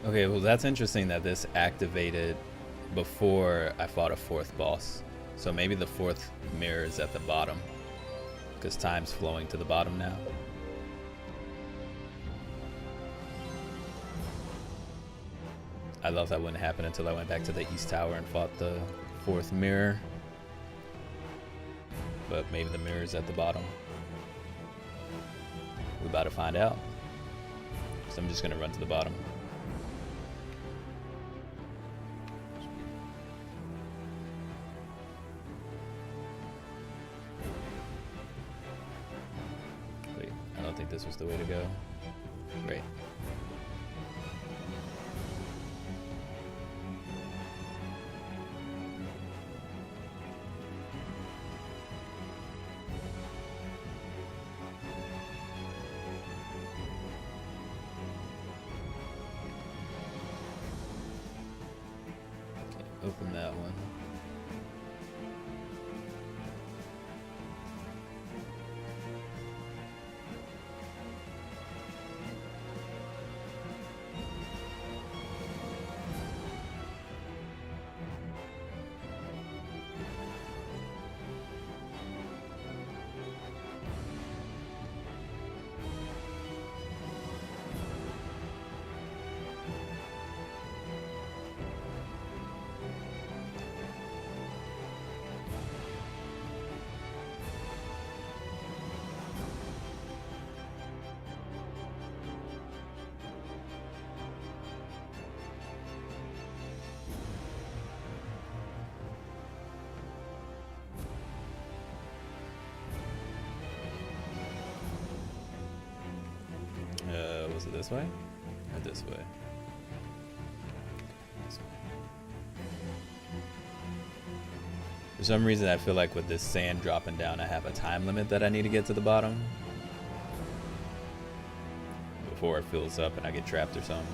Okay, well that's interesting that this activated before I fought a fourth boss. So maybe the fourth mirror is at the bottom because time's flowing to the bottom now. I love that wouldn't happen until I went back to the East Tower and fought the fourth mirror. But maybe the mirror is at the bottom. We're about to find out. So I'm just gonna run to the bottom. Wait, I don't think this was the way to go. Great. Open that one. Was it this way? Or this way? This way. For some reason, I feel like with this sand dropping down, I have a time limit that I need to get to the bottom before it fills up and I get trapped or something.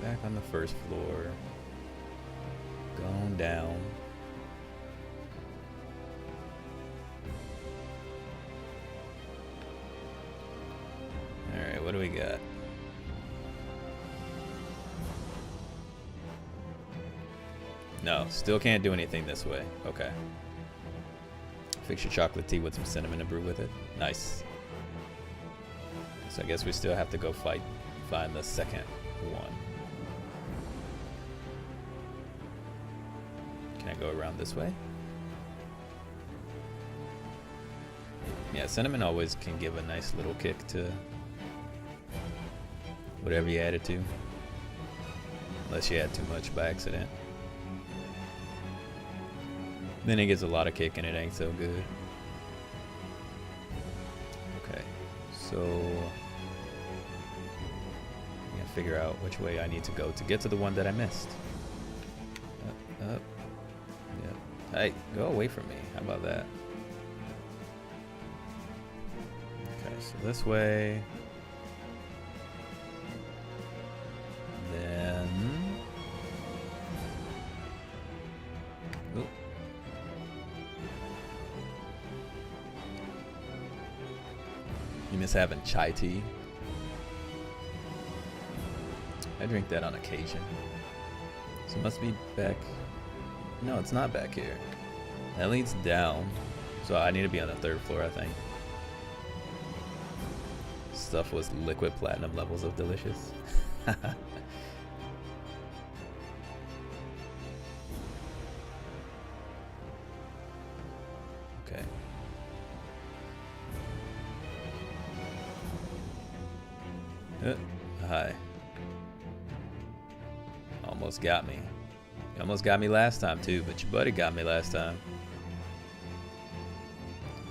Back on the first floor, going down. Alright, what do we got? No, still can't do anything this way. Okay. Fix your chocolate tea with some cinnamon and brew with it. Nice. So I guess we still have to go find the second one. Can I go around this way? Yeah, cinnamon always can give a nice little kick to whatever you add it to. Unless you add too much by accident. Then it gets a lot of kick and it ain't so good. Okay, so I'm gonna figure out which way I need to go to get to the one that I missed. Up. Yeah. Hey, go away from me. How about that? Okay, so this way. Then. Oop. You miss having chai tea? I drink that on occasion. So it must be back. No, it's not back here. That leads down. So I need to be on the third floor, I think. Stuff was liquid platinum levels of delicious. Okay. Hi. Almost got me. You almost got me last time too, but your buddy got me last time.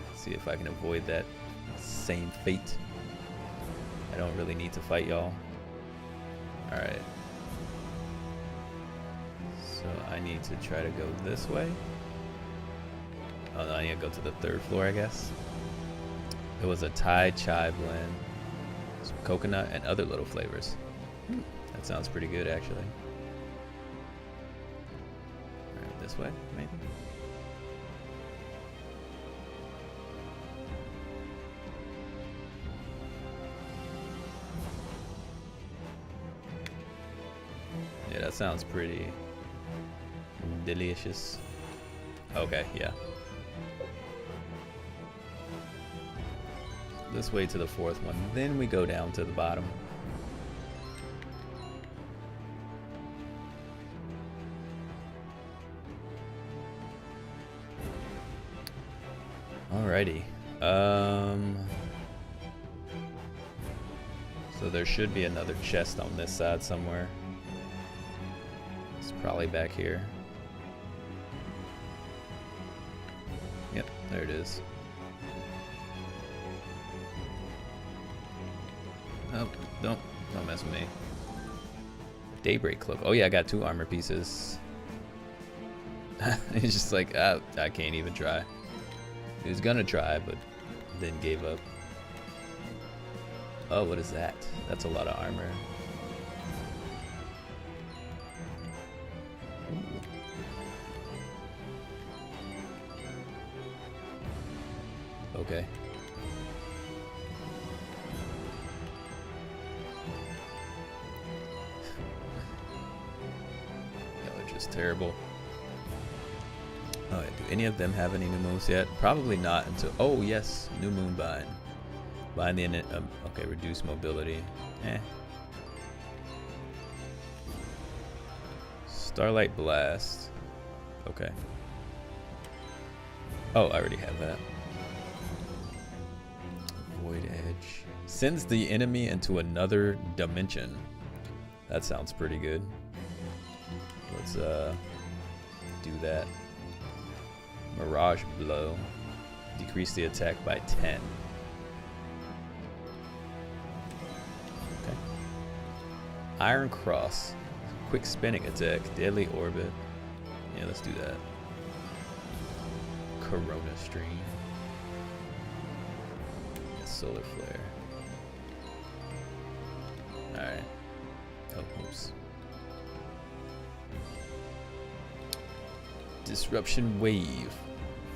Let's see if I can avoid that same fate. I don't really need to fight y'all. Alright. So I need to try to go this way. Oh no, I need to go to the third floor, I guess. It was a Thai chai blend, some coconut, and other little flavors. That sounds pretty good, actually. Alright, This way, maybe? Yeah, that sounds pretty delicious. Okay, yeah. This way to the fourth one, then we go down to the bottom. Alrighty. So there should be another chest on this side somewhere. It's probably back here. Yep, there it is. Oh, don't mess with me. Daybreak cloak. Oh yeah, I got 2 armor pieces. He's just like, I can't even try. He was gonna try, but then gave up. Oh, what is that? That's a lot of armor. Ooh. Okay. Y'all are just terrible. Alright, do any of them have any new moves yet? Probably not until... Oh, yes. New moon bind. Bind the... okay, reduce mobility. Starlight blast. Okay. Oh, I already have that. Void edge. Sends the enemy into another dimension. That sounds pretty good. Let's do that. Mirage blow. Decrease the attack by 10. Okay. Iron cross. Quick spinning attack. Deadly orbit. Yeah, let's do that. Corona stream. Solar flare. Alright. Oh, oops. Disruption wave.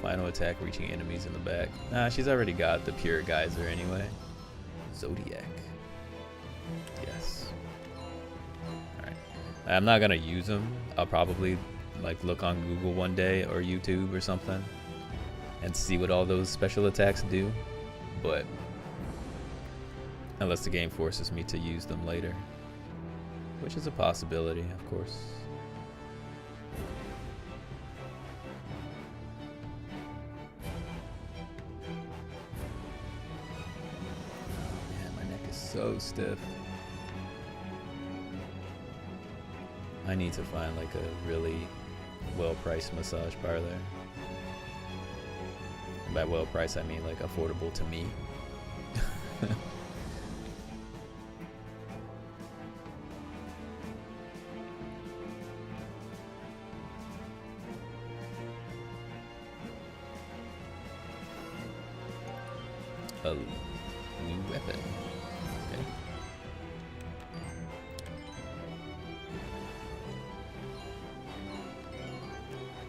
Final attack reaching enemies in the back. Nah, she's already got the pure geyser anyway. Zodiac. Yes. Alright. I'm not gonna use them. I'll probably like look on Google one day or YouTube or something and see what all those special attacks do. But unless the game forces me to use them later. Which is a possibility, of course. So stiff. I need to find like a really well-priced massage parlor. And by well-priced, I mean like affordable to me. A new weapon.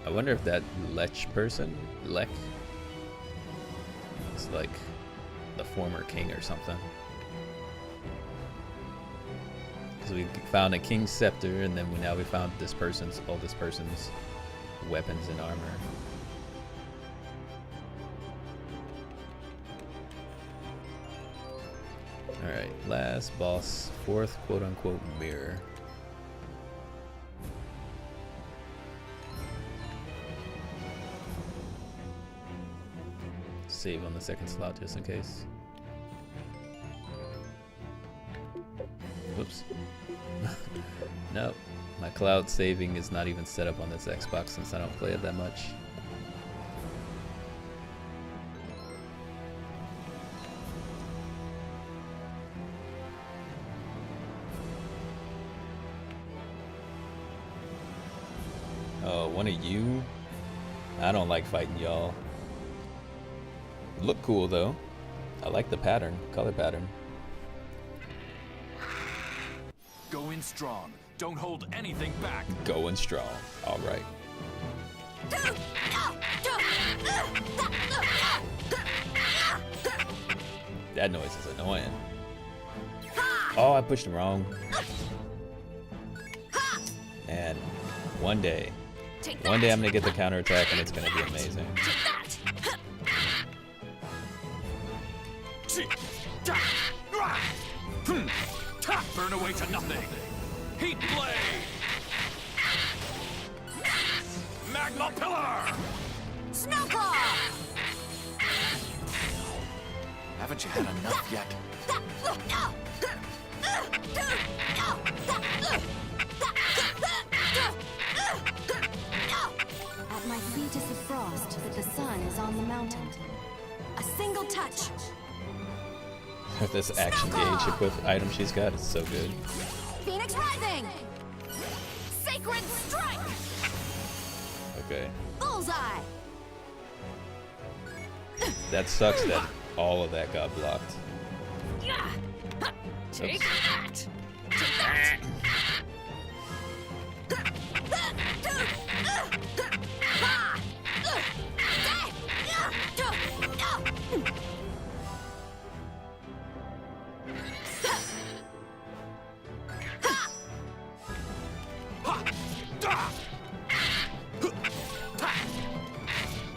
I wonder if that Lech person, Lech, is like the former king or something. Because we found a king's scepter, and then now we found this person's, all this person's weapons and armor. Alright, last boss, 4th quote-unquote mirror. Save on the 2nd slot just in case. Whoops. Nope. My cloud saving is not even set up on this Xbox since I don't play it that much. Oh, one of you? I don't like fighting y'all. Look cool though. I like the pattern, color pattern. Go in strong. Don't hold anything back. Going strong. All right. That noise is annoying. Oh, I pushed him wrong. And one day I'm gonna get the counterattack and it's gonna be amazing. Burn away to nothing. Heat blade. Magma pillar. Snowclaw! Haven't you had enough yet? At my feet is the frost, but the sun is on the mountain. A single touch. This action gauge equipped item she's got is so good. Phoenix Rising! Sacred Strike! Okay. Bullseye! That sucks that all of that got blocked. Take Oops. that! Take that!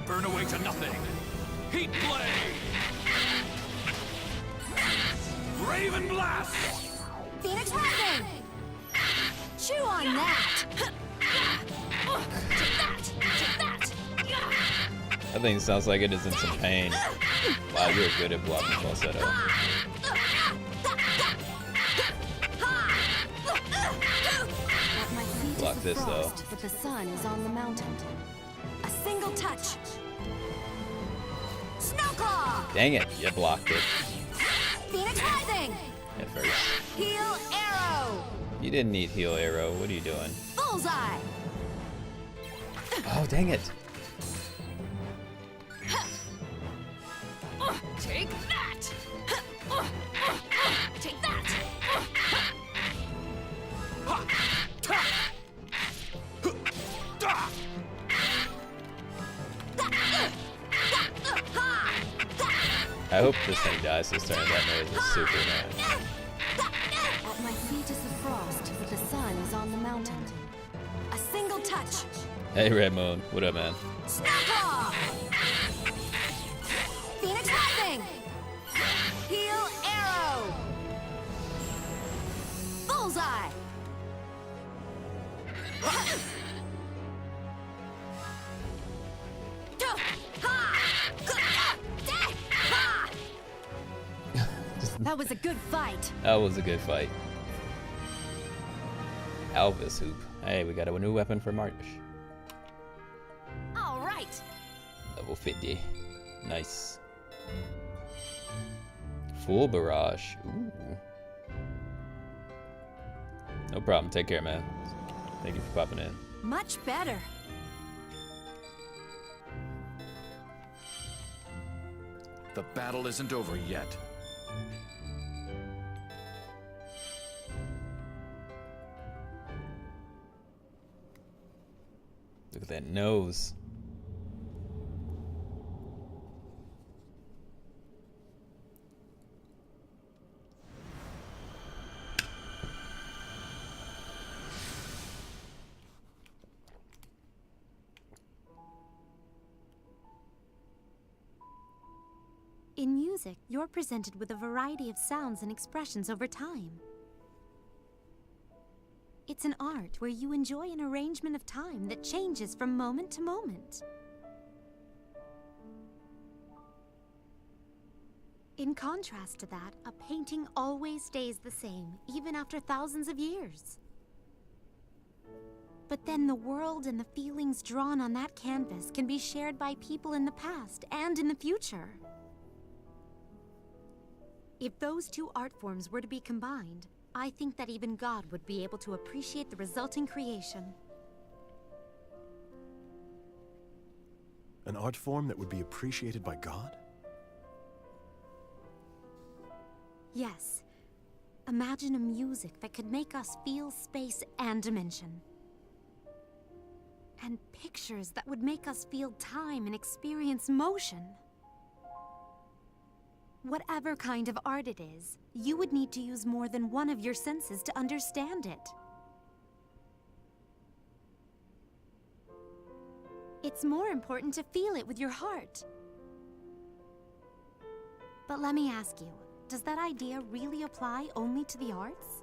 Burn away to nothing. Heat blade. Raven blast. Phoenix Rising! Chew on that! Take that! Take that! That thing sounds like it is in some pain. Wow, you're good at blocking falsetto. At my feet Block is the this, though. frost, but the sun is on the mountain. A single touch. Snowclaw! Dang it, you blocked it Phoenix Rising! at first. Heal Arrow! You didn't need heal arrow. What are you doing? Bullseye! Oh, dang it. Take that! Take that! I hope this thing dies this turn. That noise is super annoying. At my feet is the frost, but the sun is on the mountain. A single touch. Hey, Red Moon. What up, man? Snowclaw! Phoenix Rising! Heal Arrow! Bullseye! That was a good fight. That was a good fight. Alvis Hoop. Hey, we got a new weapon for March. All right. Level 50. Nice. Full barrage. Ooh. No problem. Take care, man. Thank you for popping in. Much better. The battle isn't over yet. Look at that nose. In music, you're presented with a variety of sounds and expressions over time. It's an art where you enjoy an arrangement of time that changes from moment to moment. In contrast to that, a painting always stays the same, even after thousands of years. But then the world and the feelings drawn on that canvas can be shared by people in the past and in the future. If those two art forms were to be combined, I think that even God would be able to appreciate the resulting creation. An art form that would be appreciated by God? Yes. Imagine a music that could make us feel space and dimension. And pictures that would make us feel time and experience motion. Whatever kind of art it is, you would need to use more than one of your senses to understand it. It's more important to feel it with your heart. But let me ask you, does that idea really apply only to the arts?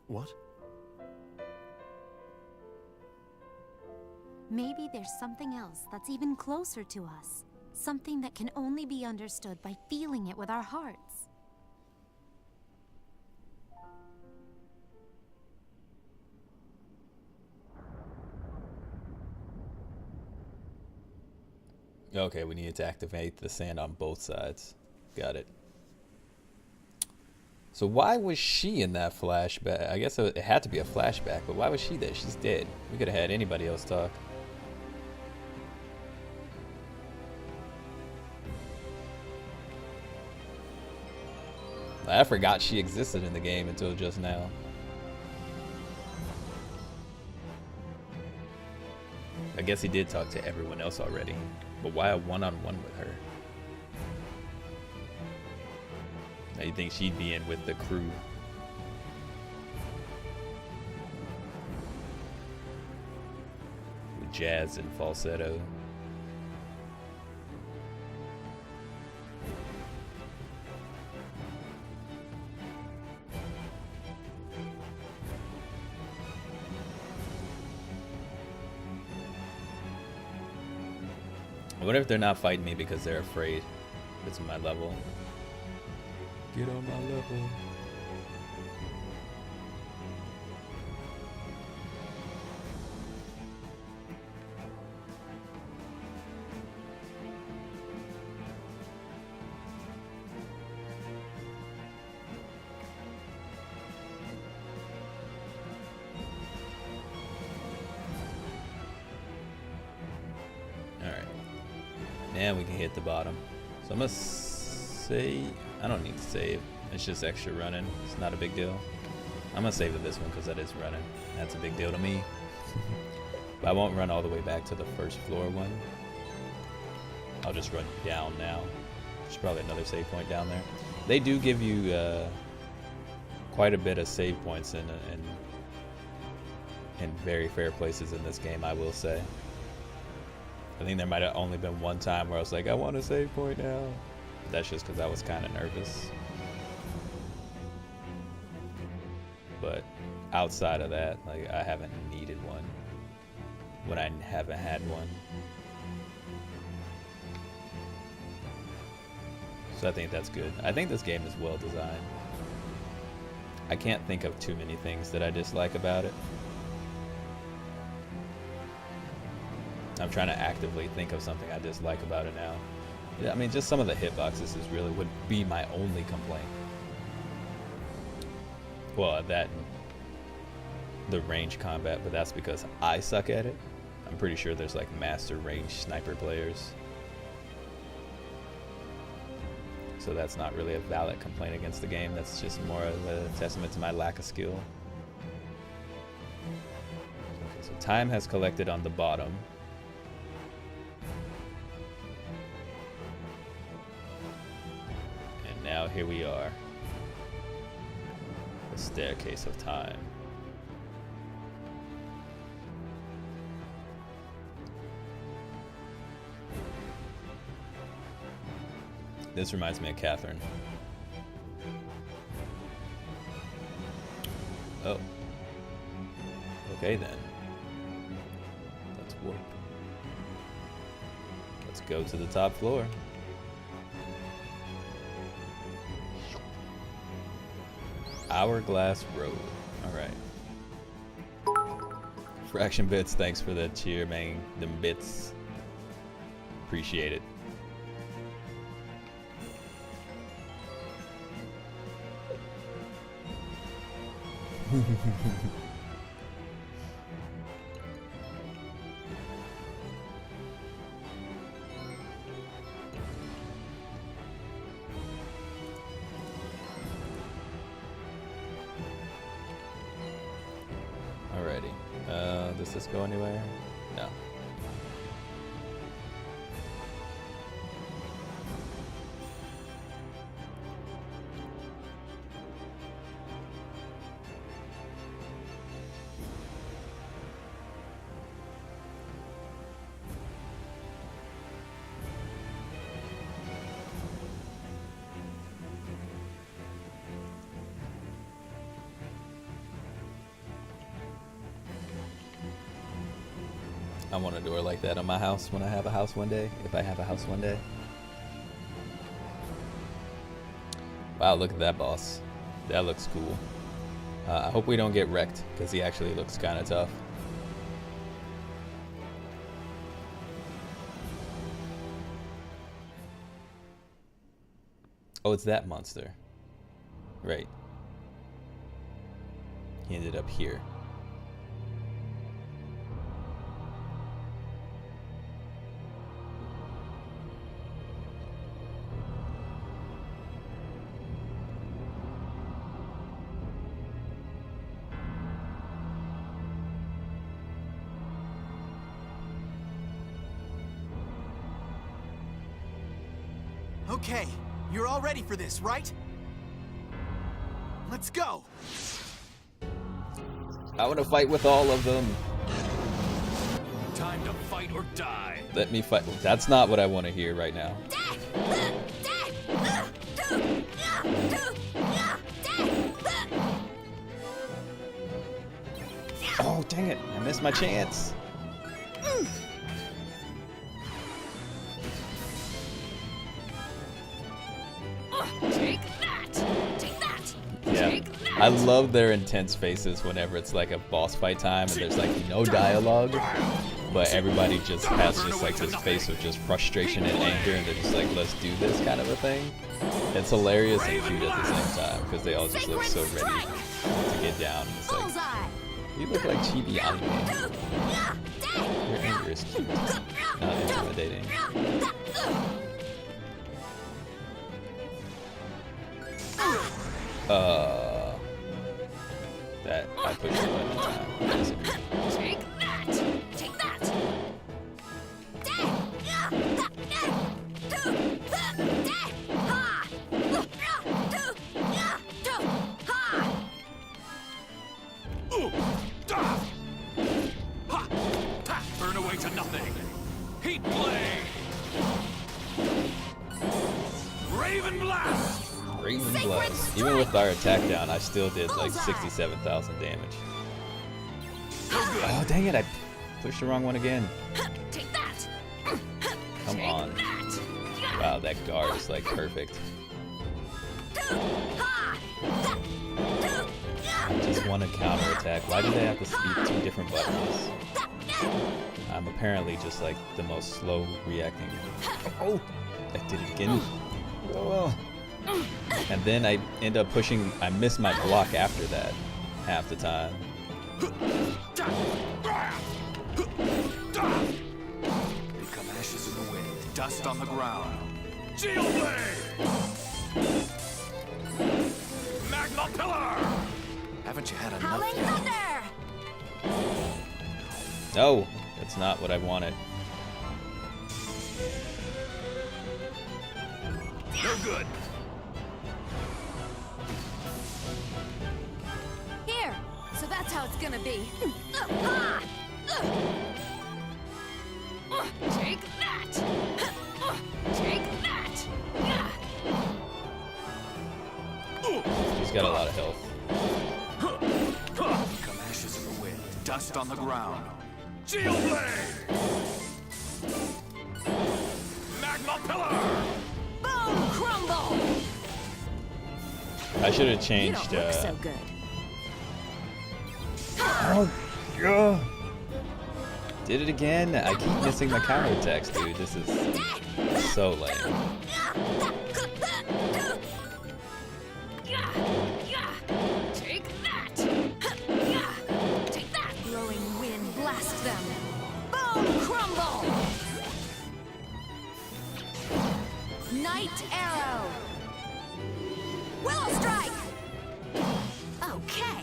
What? Maybe there's something else that's even closer to us. Something that can only be understood by feeling it with our hearts. Okay, we need to activate the sand on both sides. Got it. So why was she in that flashback? I guess it had to be a flashback, but why was she there? She's dead. We could have had anybody else talk. I forgot she existed in the game until just now. I guess he did talk to everyone else already, but why a one-on-one with her? Now you think she'd be in with the crew? With jazz and falsetto. I wonder if they're not fighting me because they're afraid it's my level. Get on my level. And we can hit the bottom. So I'm gonna say, I don't need to save. It's just extra running. It's not a big deal. I'm gonna save it this one because that is running. That's a big deal to me. But I won't run all the way back to the first floor one. I'll just run down now. There's probably another save point down there. They do give you quite a bit of save points in very fair places in this game, I will say. I think there might have only been one time where I was like, I want a save point now. But that's just because I was kind of nervous. But outside of that, like, I haven't needed one when I haven't had one. So I think that's good. I think this game is well designed. I can't think of too many things that I dislike about it. I'm trying to actively think of something I dislike about it now. Yeah, I mean, just some of the hitboxes is really would be my only complaint. Well, that the range combat, but that's because I suck at it. I'm pretty sure there's like master range sniper players. So that's not really a valid complaint against the game. That's just more of a testament to my lack of skill. Okay, so time has collected on the bottom. Now here we are, the staircase of time. This reminds me of Catherine. Oh. Okay then. Let's warp. Let's go to the top floor. Hourglass Road. Alright. Fraction Bits, thanks for the cheer, man. Them bits. Appreciate it. Alrighty. Does this go anywhere? No. I want a door like that on my house when I have a house one day. If I have a house one day. Wow, look at that boss. That looks cool. I hope we don't get wrecked because he actually looks kind of tough. Oh, it's that monster. Right. He ended up here. Okay, you're all ready for this, right? Let's go! I want to fight with all of them. Time to fight or die. Let me fight. That's not what I want to hear right now. Oh, dang it. I missed my chance. Take that! Take that! Yeah. Take that! I love their intense faces whenever it's like a boss fight time and there's like no dialogue, but everybody just has just like this face of just frustration and anger, and they're just like, let's do this kind of a thing. It's hilarious and cute at the same time because they all just look so ready to get down. It's like, Bullseye! you look like chibi anime. Your anger is cute, not intimidating. That I pushed the button in time. Take that! Take that! Burn away to nothing. Heat blade. Raven blast. Raven Blast. Even with our attack down, I still did like 67,000 damage. Oh, dang it. I pushed the wrong one again. Take that! Come on. Wow, that guard is like perfect. I just want to counterattack. Why do they have to speak two different buttons? I'm apparently just like the most slow reacting. Oh, I did it again. Oh. And then I end up pushing. I miss my block after that half the time. Become ashes in the wind, dust on the ground. Shield blade. Magma pillar. Haven't you had enough Howling yet? thunder! No, that's not what I wanted. No good. Here! So that's how it's gonna be. Take that! Take that! He's got a lot of health. Become ashes in the wind, dust on the ground. Shield blade. Magma pillar. Bone crumble! I should have You changed. don't look so good. Oh, yeah. Did it again. I keep missing my counterattacks, dude. This is so lame. Take that! Take that! Blowing wind, blast them! Bone crumble! Night arrow! Willow strike! Okay.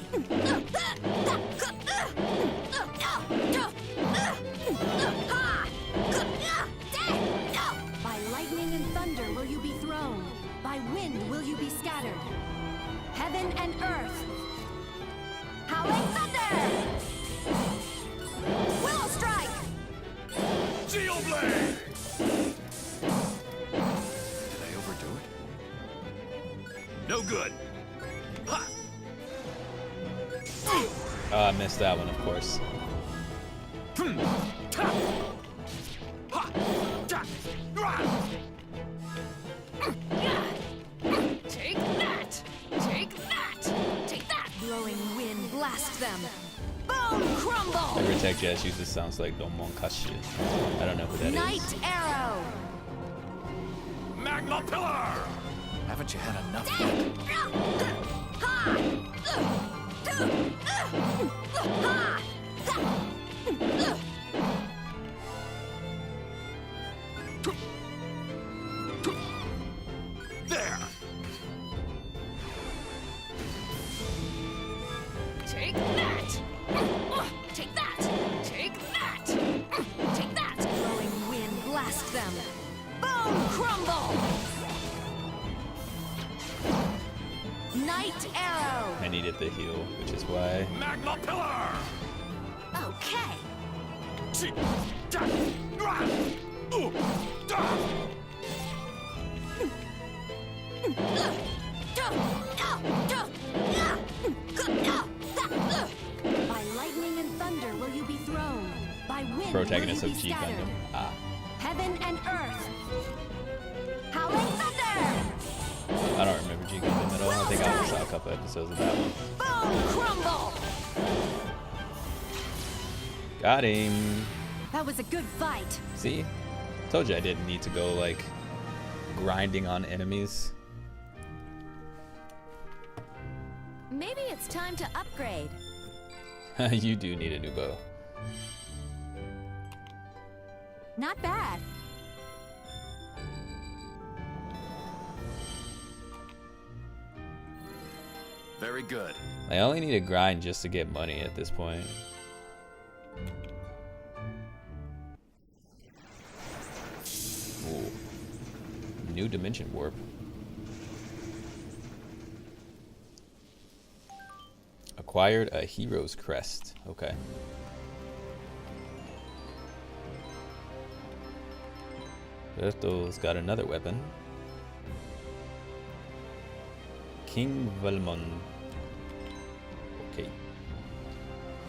Heaven and earth. Howling thunder! Willow strike! Geoblade! Did I overdo it? No good. Ha! Oh, I missed that one, of course. Ta! Ha! Ta! Rah! Take that! Take that! Take that! Blowing wind, blast them! Bone crumble! Every tech Jazz uses sounds like Domonkashi. I don't know who that is. Night arrow! Magma pillar! Haven't you had enough yet? There! Take that! Take that! Take that! Take that! Blowing wind, blast them! Bone crumble! Night arrow! I needed the heal, which is why. Magma pillar! Okay. Chi! Ta! Rah! Da! By lightning and thunder will you be thrown. By wind Protagonist will of you be G scattered. Gundam. Ah. Heaven and earth. Howling thunder. I don't remember G Gundam at all. I think I only saw a couple episodes of that one. Bone crumble. Got him. That was a good fight. See? Told you I didn't need to go like grinding on enemies. Maybe it's time to upgrade. You do need a new bow. Not bad. Very good. I only need to grind just to get money at this point. Ooh. New dimension warp. Acquired a hero's crest. Okay. Berto's got another weapon. King Valmon. Okay.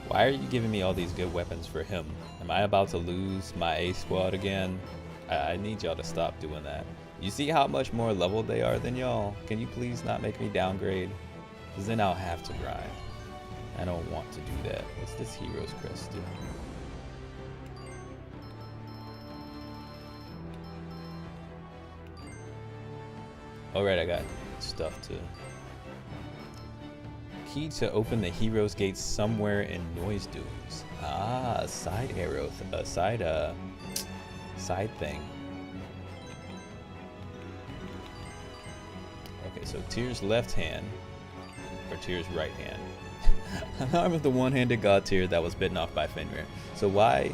Why are you giving me all these good weapons for him? Am I about to lose my A squad again? I need y'all to stop doing that. You see how much more leveled they are than y'all? Can you please not make me downgrade? Because then I'll have to grind. I don't want to do that. What's this hero's crest do? Alright, I got stuff to... Key to open the hero's gate somewhere in Noise Dunes. Ah, a side arrow. Side thing. Okay, so Tyr's left hand. Or Tyr's right hand. An arm of the one-handed god Tyr that was bitten off by Fenrir. So why...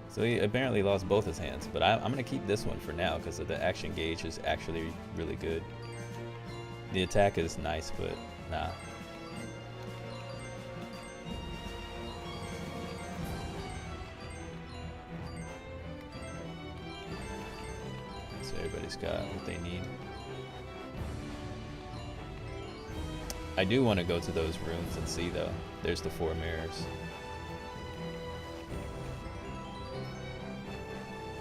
So he apparently lost both his hands, but I'm going to keep this one for now because the action gauge is actually really good. The attack is nice, but nah. So everybody's got what they need. I do want to go to those rooms and see though. There's the 4 mirrors.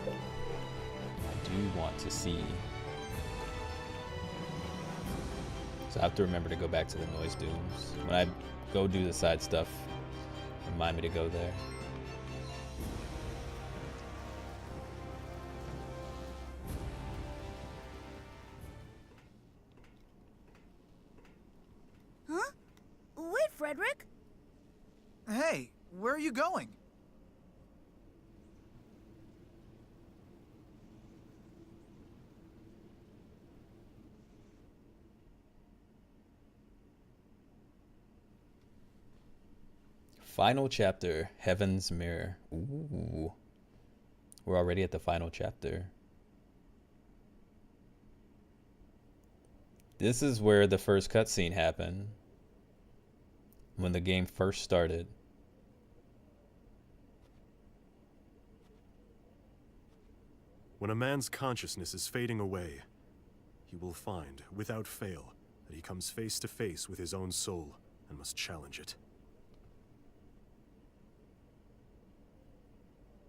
I do want to see. So I have to remember to go back to the Noise Dunes. When I go do the side stuff, remind me to go there. Huh? Wait, Frederick. Hey, where are you going? Final chapter, Heaven's Mirror. Ooh. We're already at the final chapter. This is where the first cutscene happened. When the game first started. When a man's consciousness is fading away, he will find, without fail, that he comes face to face with his own soul and must challenge it.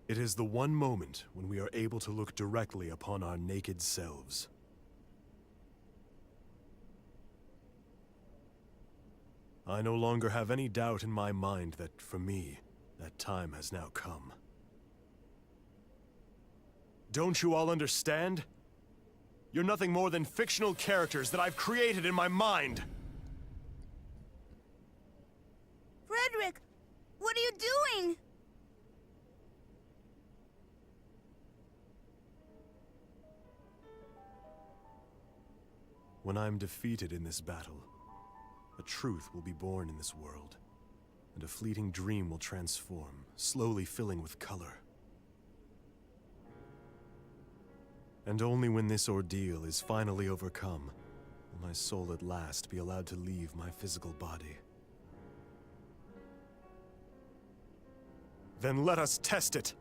It is the one moment when we are able to look directly upon our naked selves. I no longer have any doubt in my mind that, for me, that time has now come. Don't you all understand? You're nothing more than fictional characters that I've created in my mind. Frederick, what are you doing? When I'm defeated in this battle, a truth will be born in this world, and a fleeting dream will transform, slowly filling with color. And only when this ordeal is finally overcome, will my soul at last be allowed to leave my physical body. Then let us test it!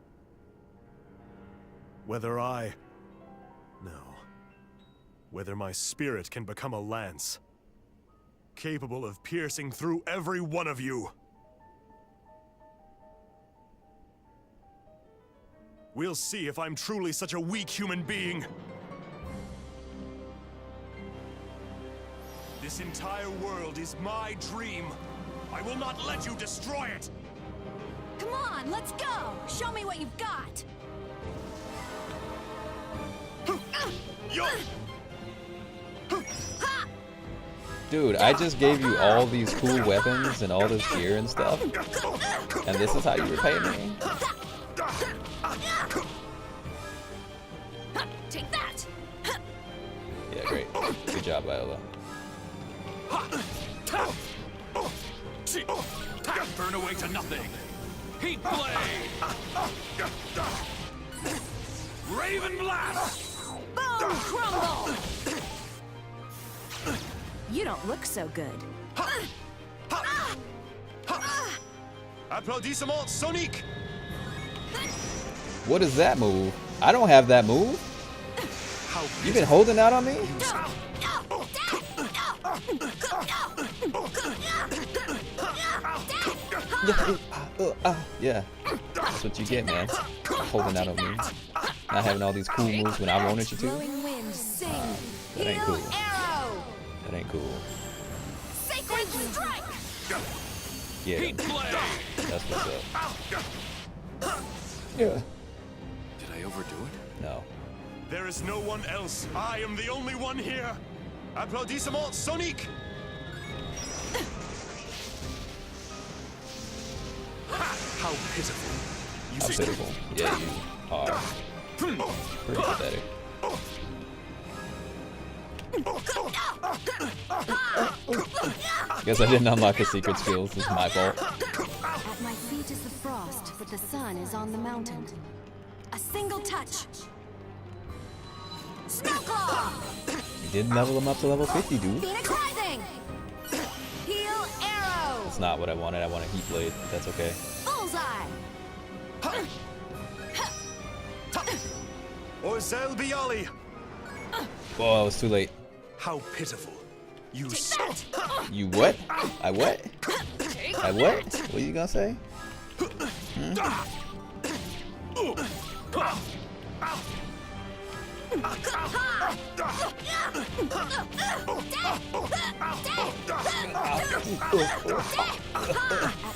Whether whether my spirit can become a lance, capable of piercing through every one of you. We'll see if I'm truly such a weak human being. This entire world is my dream. I will not let you destroy it. Come on, let's go! Show me what you've got! Yo! Dude, I just gave you all these cool weapons and all this gear and stuff. And this is how you repay me? Take that! Yeah, great. Good job, Viola. Burn away to nothing. Heat blade. Raven blast. Boom! Crumble! You don't look so good. Applaudissement sonique! What is that move? I don't have that move. You been holding out on me? Yeah, that's what you get, man. Holding out on me. Not having all these cool moves when I wanted you to. Blowing wind, sing. That ain't cool. Heal arrow. That ain't cool. Sacred strike. Yeah, Heat blade. that's what's up. Yeah. Did I overdo it? No. There is no one else. I am the only one here. Applaudissement sonique! How pitiful. How pitiful. Yeah, you are pretty pathetic. Guess I didn't unlock the secret skills. It's my fault. At my feet is the frost, but the sun is on the mountain. A single touch. Snowclaw. You didn't level him up to level 50, dude. Phoenix Rising. Heal arrow. It's not what I wanted. I want a heat blade. That's okay. Bullseye. Orzel Bialy! Oh, I was too late. How pitiful. You You what? I what? I what? What are you gonna say? At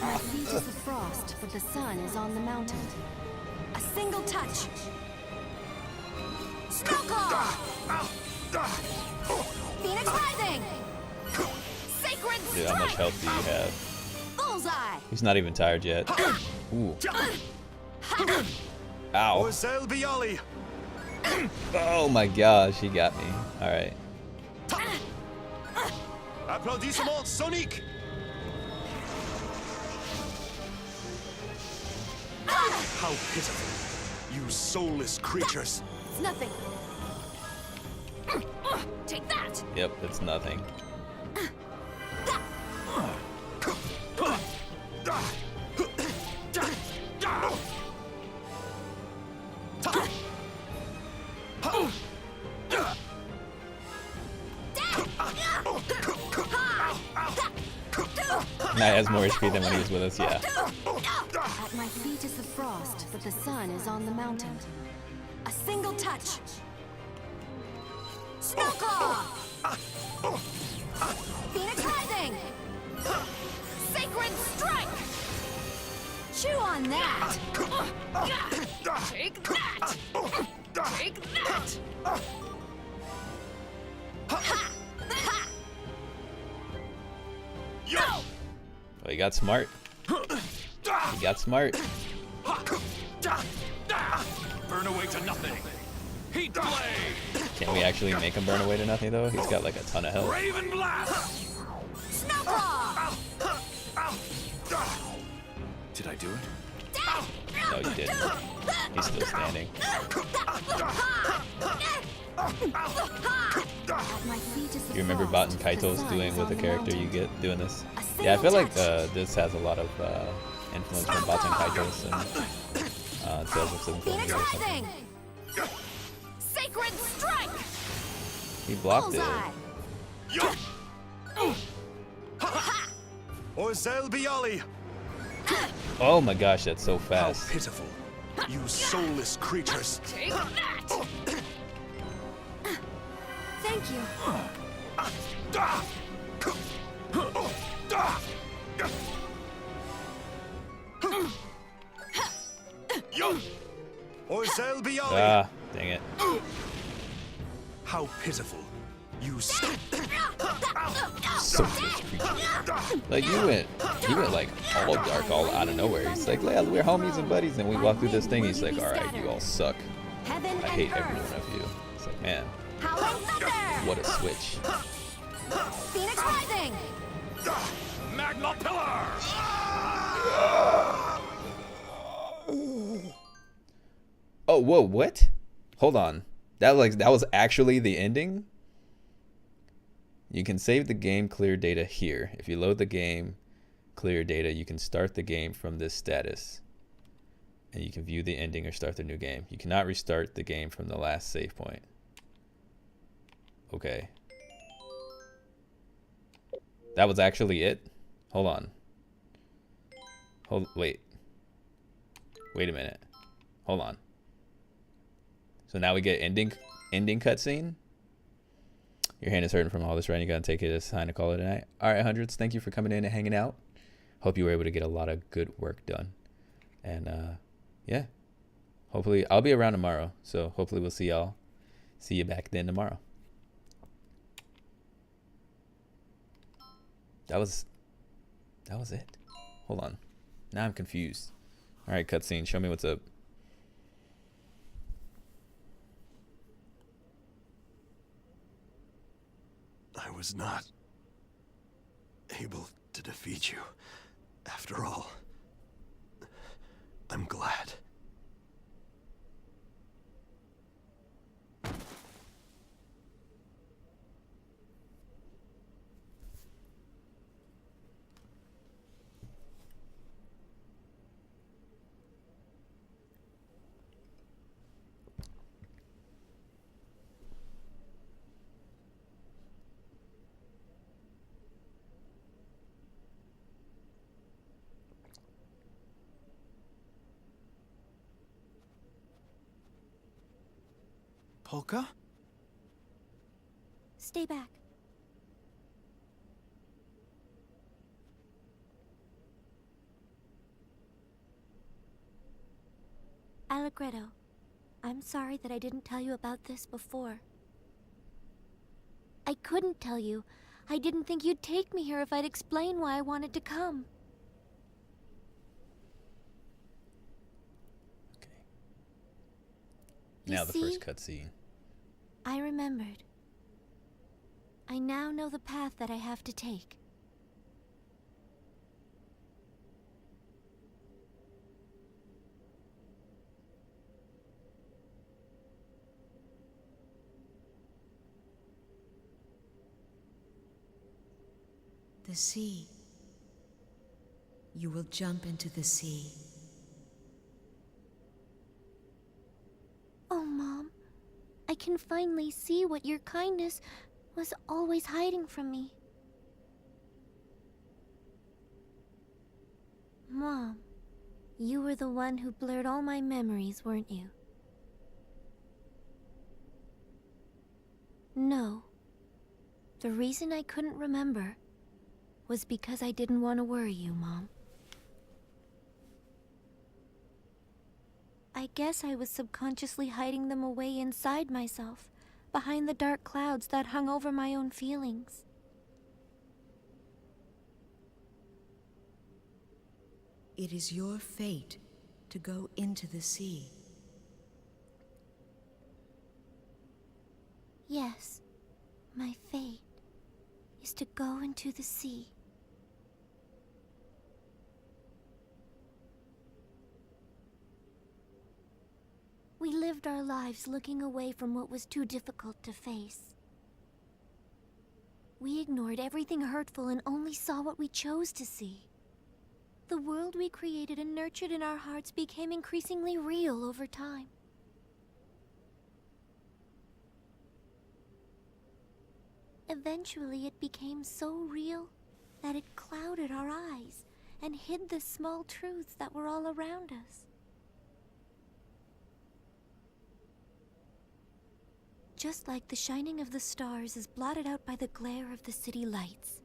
my feet is the frost, but the sun is on the mountain. A single touch. Snowclaw. Phoenix Rising. Sacred Dude, how much strike. health do you have? Bullseye. He's not even tired yet. Ooh. Ow. Orzel Bialy! Oh my gosh, he got me. Alright. Applaudissement sonique! How pitiful. You soulless creatures. It's nothing. Take that! Yep, it's nothing. Matt has more HP than when he was with us, yeah. At my feet is the frost, but the sun is on the mountain. A single touch. Snowclaw! Phoenix Rising! Sacred Strike! Chew on that! Take that! Take that! Well, he got smart. He got smart. Burn away to nothing. Heat blade. Can we actually make him burn away to nothing, though? He's got like a ton of health. Raven blast. Snowclaw! Did I do it? No, you didn't. He's still standing. At my feet is the You remember frost, Baten the Kaito's sun doing is with on the the character mountain. you get doing this? A Yeah, I feel single like touch. this has a lot of influence from Baten Kaitos and Tales of Seven Phoenix Kingdoms or something. Rising! Sacred Strike! He blocked it. Bullseye! Orzel Biali! Oh my gosh, that's so How fast. pitiful. You soulless creatures. Take that! Thank you. Orzel Biali! Ah, dang it. How pitiful. You Soulless creature. Like he went like all dark, all out of nowhere. He's like, yeah, we're homies and buddies, and we walk through this thing. He's like, all right, you all suck. Heaven I and hate earth. every one of you. It's like, man, Howling thunder! what a switch. Phoenix Rising! Magma pillar. Oh, whoa, what? Hold on. That was actually the ending? You can save the game, clear data here. If you load the game, clear data, you can start the game from this status. And you can view the ending or start the new game. You cannot restart the game from the last save point. Okay. That was actually it? Hold on. Wait. Wait a minute. Hold on. So now we get ending cutscene. Your hand is hurting from all this writing. You gotta take it as a sign to call it a night. All right, hundreds. Thank you for coming in and hanging out. Hope you were able to get a lot of good work done. And yeah, hopefully I'll be around tomorrow. So hopefully we'll see y'all. See you back then tomorrow. That was it. Hold on. Now I'm confused. All right, cutscene. Show me what's up. I was not able to defeat you. After all, I'm glad. Polka? Stay back. Allegretto, I'm sorry that I didn't tell you about this before. I couldn't tell you. I didn't think you'd take me here if I'd explain why I wanted to come. Okay. Now the first cutscene. I remembered. I now know the path that I have to take. The sea. You will jump into the sea. Oh, Mom. I can finally see what your kindness was always hiding from me. Mom, you were the one who blurred all my memories, weren't you? No. The reason I couldn't remember was because I didn't want to worry you, Mom. I guess I was subconsciously hiding them away inside myself, behind the dark clouds that hung over my own feelings. It is your fate to go into the sea. Yes, my fate is to go into the sea. We lived our lives looking away from what was too difficult to face. We ignored everything hurtful and only saw what we chose to see. The world we created and nurtured in our hearts became increasingly real over time. Eventually, it became so real that it clouded our eyes and hid the small truths that were all around us. Just like the shining of the stars is blotted out by the glare of the city lights.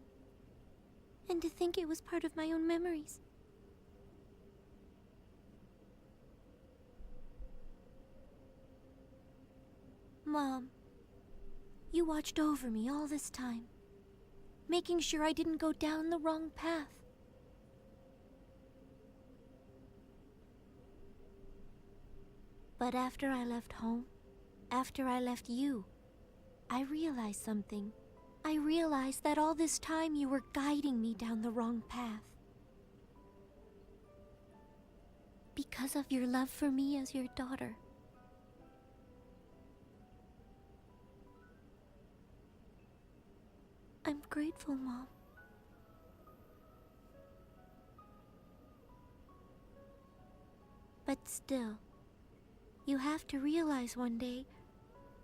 And to think it was part of my own memories. Mom, you watched over me all this time, making sure I didn't go down the wrong path. But after I left home, after I left you, I realized something. I realized that all this time you were guiding me down the wrong path. Because of your love for me as your daughter. I'm grateful, Mom. But still, you have to realize one day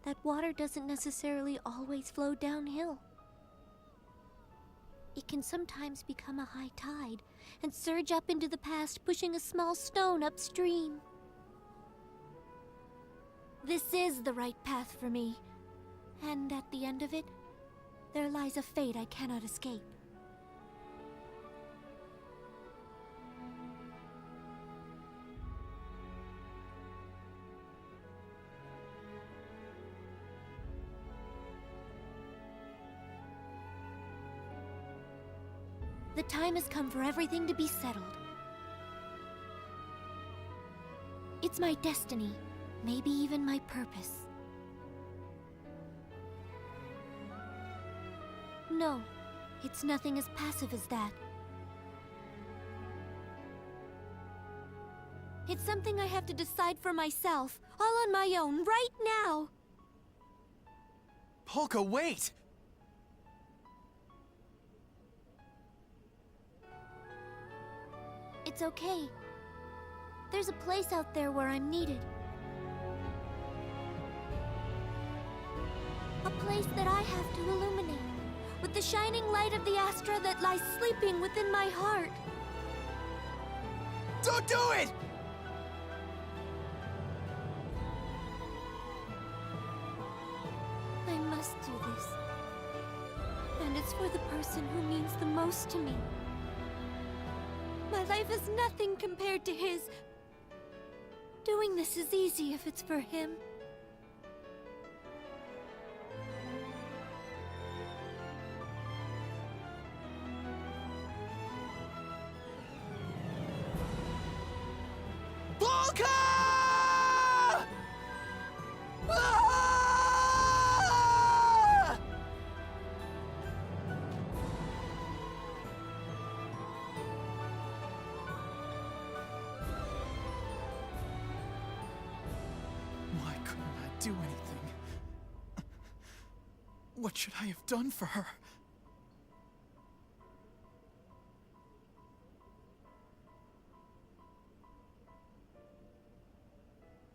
that water doesn't necessarily always flow downhill. It can sometimes become a high tide and surge up into the past, pushing a small stone upstream. This is the right path for me, and at the end of it, there lies a fate I cannot escape. The time has come for everything to be settled. It's my destiny, maybe even my purpose. No, it's nothing as passive as that. It's something I have to decide for myself, all on my own, right now. Polka, wait! It's okay. There's a place out there where I'm needed. A place that I have to illuminate, with the shining light of the Astra that lies sleeping within my heart. Don't do it! I must do this. And it's for the person who means the most to me. My life is nothing compared to his. Doing this is easy if it's for him. Polka! Ah! Why couldn't I do anything? What should I have done for her?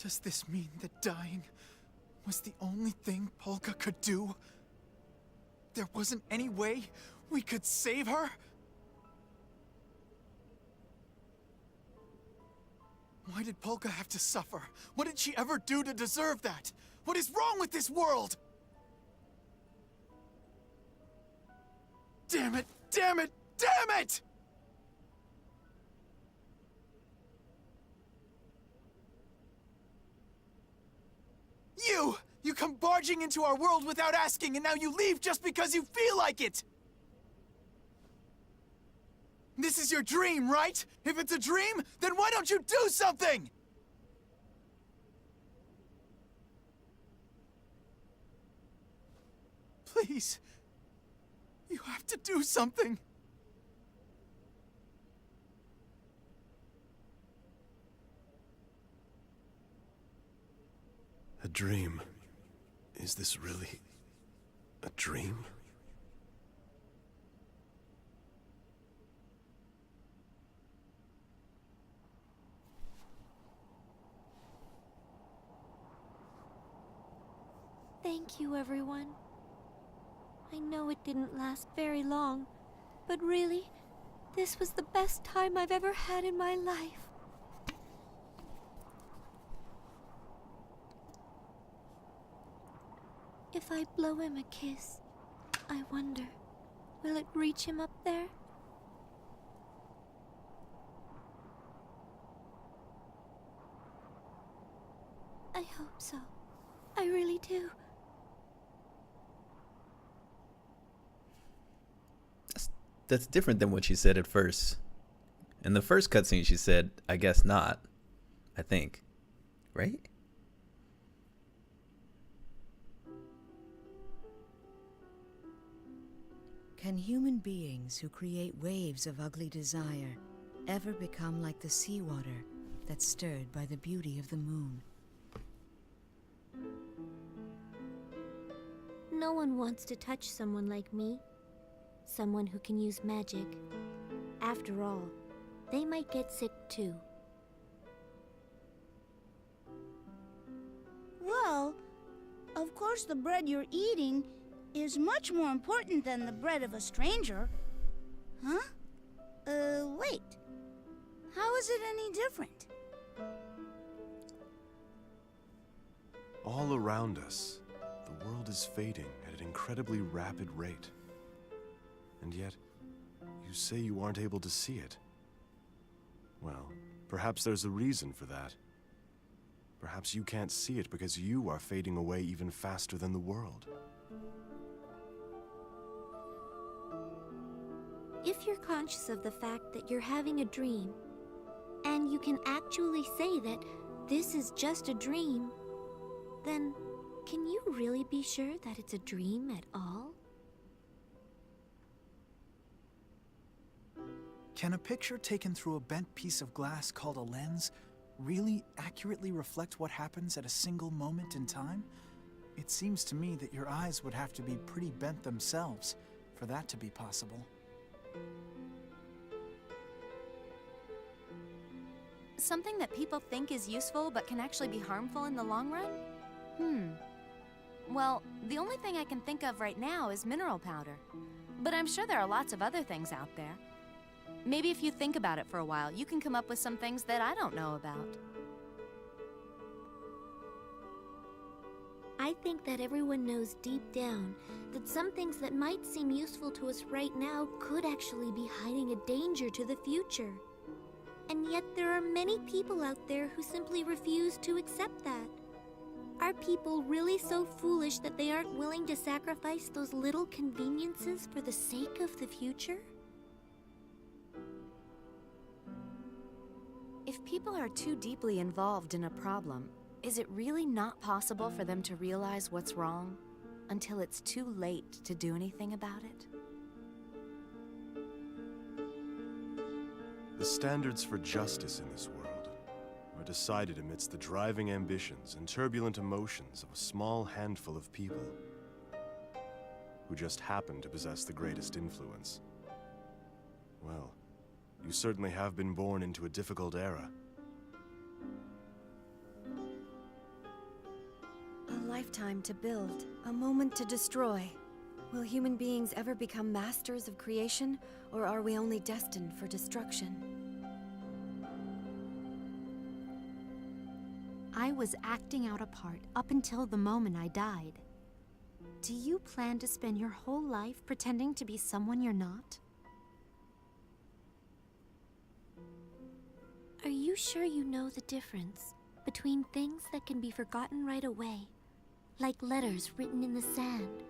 Does this mean that dying was the only thing Polka could do? There wasn't any way we could save her? Why did Polka have to suffer? What did she ever do to deserve that? What is wrong with this world? Damn it! Damn it! Damn it! You come barging into our world without asking, and now you leave just because you feel like it! This is your dream, right? If it's a dream, then why don't you do something? Please. You have to do something. A dream. Is this really a dream? Thank you, everyone. I know it didn't last very long, but really, this was the best time I've ever had in my life. If I blow him a kiss, I wonder, will it reach him up there? I hope so. I really do. That's different than what she said at first. In the first cutscene, she said, I guess not. I think. Right? Can human beings who create waves of ugly desire ever become like the seawater that's stirred by the beauty of the moon? No one wants to touch someone like me. Someone who can use magic. After all, they might get sick too. Well, of course the bread you're eating is much more important than the bread of a stranger. Huh? Wait. How is it any different? All around us, the world is fading at an incredibly rapid rate. And yet, you say you aren't able to see it. Well, perhaps there's a reason for that. Perhaps you can't see it because you are fading away even faster than the world. If you're conscious of the fact that you're having a dream, and you can actually say that this is just a dream, then can you really be sure that it's a dream at all? Can a picture taken through a bent piece of glass called a lens really accurately reflect what happens at a single moment in time? It seems to me that your eyes would have to be pretty bent themselves for that to be possible. Something that people think is useful but can actually be harmful in the long run? Well, the only thing I can think of right now is mineral powder. But I'm sure there are lots of other things out there. Maybe if you think about it for a while, you can come up with some things that I don't know about. I think that everyone knows deep down that some things that might seem useful to us right now could actually be hiding a danger to the future. And yet there are many people out there who simply refuse to accept that. Are people really so foolish that they aren't willing to sacrifice those little conveniences for the sake of the future? If people are too deeply involved in a problem, is it really not possible for them to realize what's wrong until it's too late to do anything about it? The standards for justice in this world are decided amidst the driving ambitions and turbulent emotions of a small handful of people who just happen to possess the greatest influence. Well, you certainly have been born into a difficult era. A lifetime to build, a moment to destroy. Will human beings ever become masters of creation, or are we only destined for destruction? I was acting out a part up until the moment I died. Do you plan to spend your whole life pretending to be someone you're not? Are you sure you know the difference between things that can be forgotten right away, like letters written in the sand,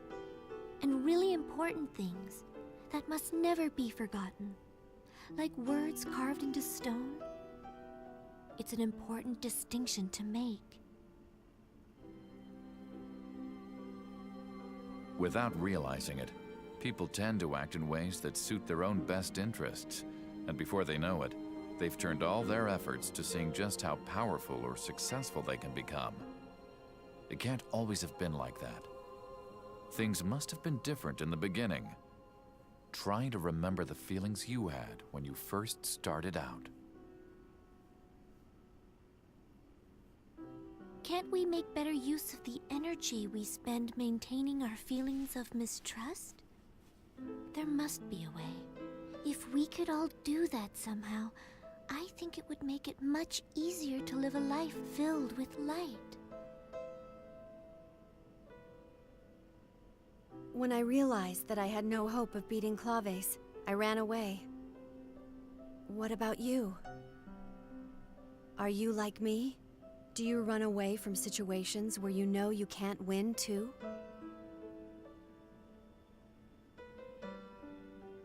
and really important things that must never be forgotten, like words carved into stone? It's an important distinction to make. Without realizing it, people tend to act in ways that suit their own best interests, and before they know it, they've turned all their efforts to seeing just how powerful or successful they can become. It can't always have been like that. Things must have been different in the beginning. Try to remember the feelings you had when you first started out. Can't we make better use of the energy we spend maintaining our feelings of mistrust? There must be a way. If we could all do that somehow, I think it would make it much easier to live a life filled with light. When I realized that I had no hope of beating Claves, I ran away. What about you? Are you like me? Do you run away from situations where you know you can't win, too?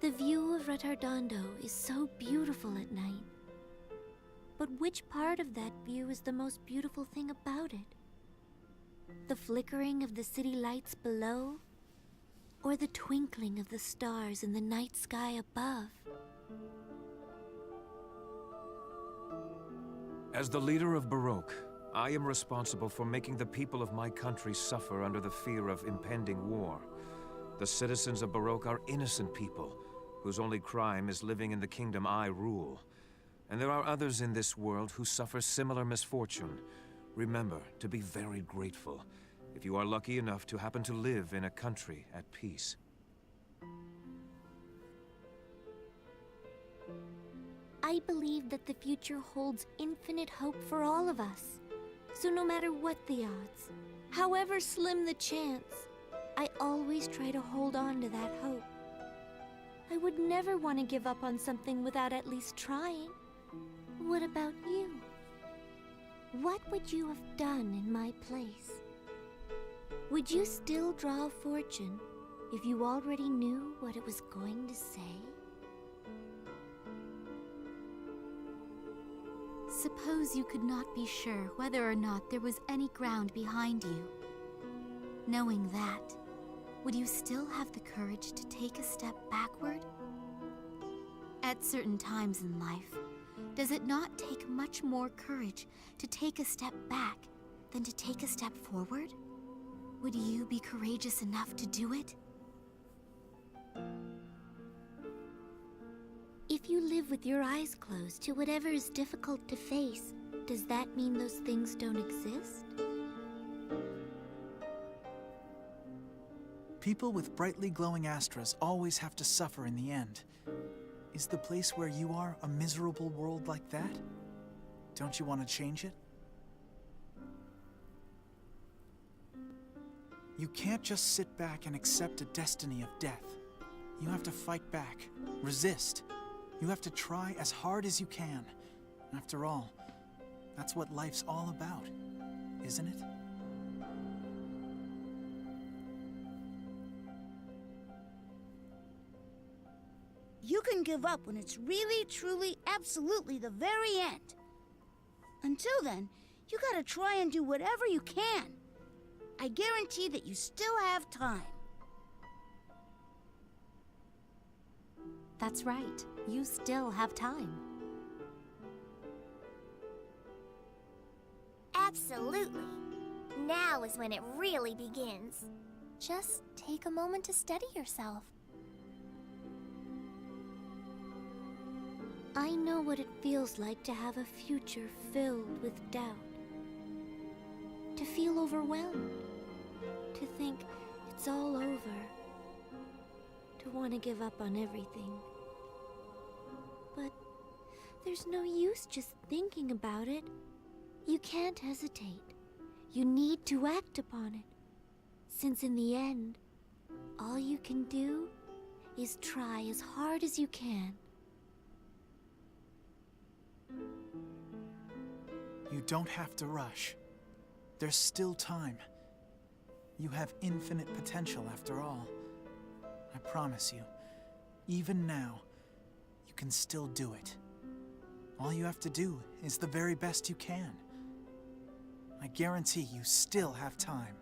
The view of Retardondo is so beautiful at night. But which part of that view is the most beautiful thing about it? The flickering of the city lights below? Or the twinkling of the stars in the night sky above? As the leader of Baroque, I am responsible for making the people of my country suffer under the fear of impending war. The citizens of Baroque are innocent people, whose only crime is living in the kingdom I rule. And there are others in this world who suffer similar misfortune. Remember to be very grateful if you are lucky enough to happen to live in a country at peace. I believe that the future holds infinite hope for all of us. So no matter what the odds, however slim the chance, I always try to hold on to that hope. I would never want to give up on something without at least trying. What about you? What would you have done in my place? Would you still draw a fortune if you already knew what it was going to say? Suppose you could not be sure whether or not there was any ground behind you. Knowing that, would you still have the courage to take a step backward? At certain times in life, does it not take much more courage to take a step back than to take a step forward? Would you be courageous enough to do it? If you live with your eyes closed to whatever is difficult to face, does that mean those things don't exist? People with brightly glowing astras always have to suffer in the end. Is the place where you are a miserable world like that? Don't you want to change it? You can't just sit back and accept a destiny of death. You have to fight back, resist. You have to try as hard as you can. After all, that's what life's all about, isn't it? You can give up when it's really, truly, absolutely the very end. Until then, you gotta try and do whatever you can. I guarantee that you still have time. That's right. You still have time. Absolutely. Now is when it really begins. Just take a moment to steady yourself. I know what it feels like to have a future filled with doubt. to feel overwhelmed, to think it's all over, to want to give up on everything. But there's no use just thinking about it. You can't hesitate. You need to act upon it, since in the end, all you can do is try as hard as you can. You don't have to rush. There's still time. You have infinite potential after all. I promise you, even now, you can still do it. All you have to do is the very best you can. I guarantee you still have time.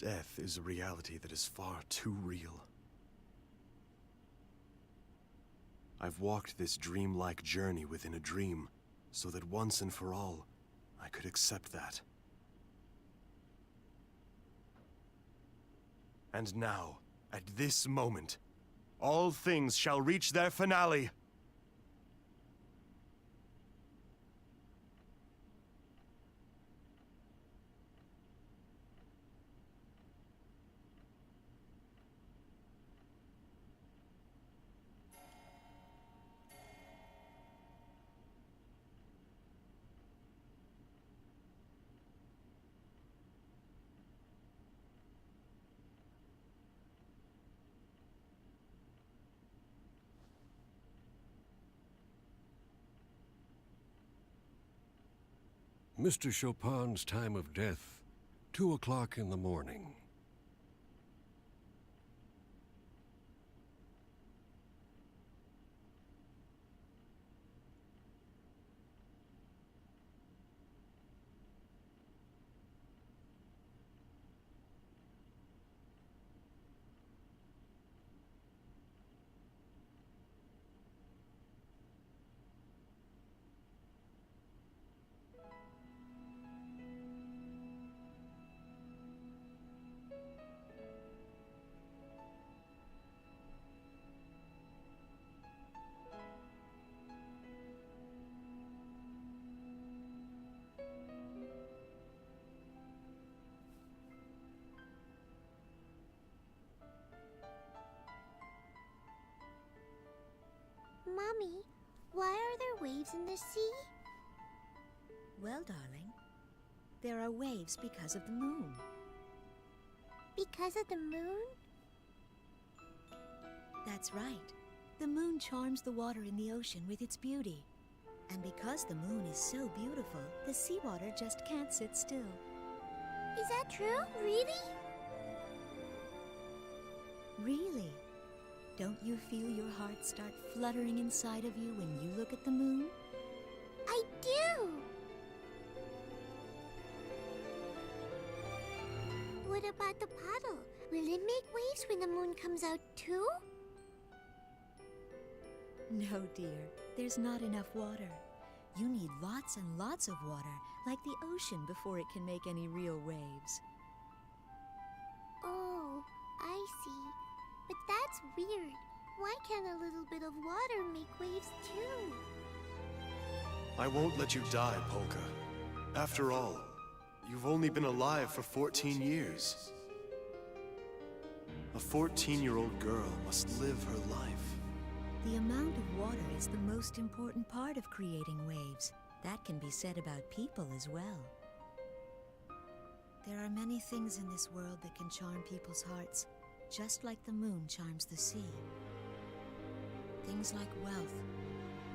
Death is a reality that is far too real. I've walked this dreamlike journey within a dream, so that once and for all, I could accept that. And now, at this moment, all things shall reach their finale. Mr. Chopin's time of death, 2 o'clock in the morning. Mommy, why are there waves in the sea? Well, darling, there are waves because of the moon. Because of the moon? That's right. The moon charms the water in the ocean with its beauty. And because the moon is so beautiful, the seawater just can't sit still. Is that true? Really? Really? Don't you feel your heart start fluttering inside of you when you look at the moon? I do! What about the puddle? Will it make waves when the moon comes out too? No, dear. There's not enough water. You need lots and lots of water, like the ocean, before it can make any real waves. Oh, I see. But that's weird. Why can't a little bit of water make waves too? I won't let you die, Polka. After all, you've only been alive for 14 years. A 14-year-old girl must live her life. The amount of water is the most important part of creating waves. That can be said about people as well. There are many things in this world that can charm people's hearts, just like the moon charms the sea. Things like wealth,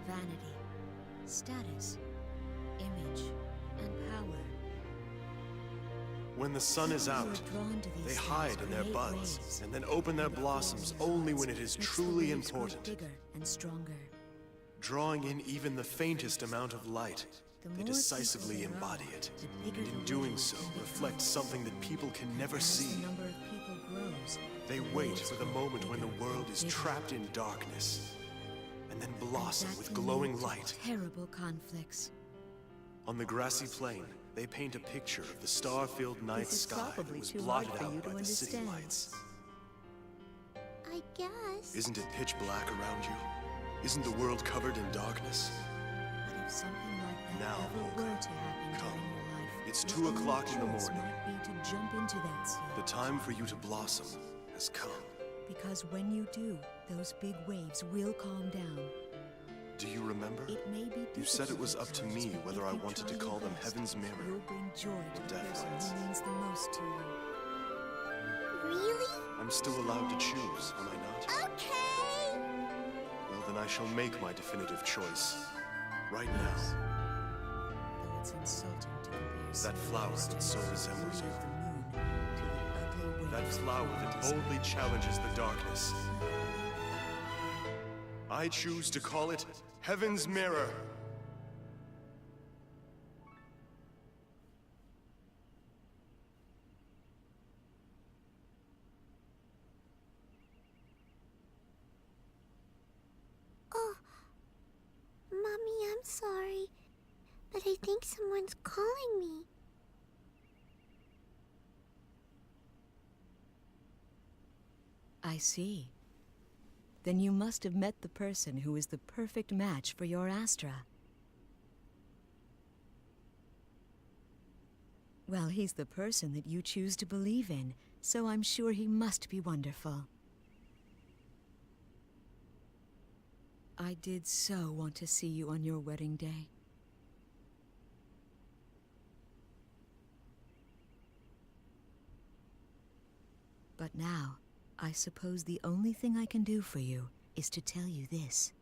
vanity, status, image, and power. When the sun is out, they hide in their buds and then open their blossoms only when it is truly important. Bigger and stronger. Drawing in even the faintest amount of light, they decisively embody it. And in doing so, reflect something that people can never see. They wait for the moment when the world is trapped in darkness, and then blossom with glowing light. Terrible conflicts. On the grassy plain, they paint a picture of the star-filled night sky that was blotted out by the city lights. I guess. Isn't it pitch black around you? Isn't the world covered in darkness? But if something like that Now, ever were to happen come. during your life, It's your 2 only o'clock in the choice morning. might be to jump into that sea. The time for you to blossom has come. Because when you do, those big waves will calm down. Do you remember? It may be You said it was difficult up to at me times, but whether if I you wanted to try call your them best, Heaven's Mirror you'll bring joy to the Death person Lights. who means the most to you. Really? I'm still allowed to choose, am I not? Okay! Well, then I shall make my definitive choice. Right now. Though it's insulting to compare That flower that so resembles you. the moon to the ugly That waves flower that boldly challenges the darkness. I choose to call it Heaven's Mirror. Oh, Mommy, I'm sorry, but I think someone's calling me. I see. Then you must have met the person who is the perfect match for your Astra. Well, he's the person that you choose to believe in, so I'm sure he must be wonderful. I did so want to see you on your wedding day. But now, I suppose the only thing I can do for you is to tell you this.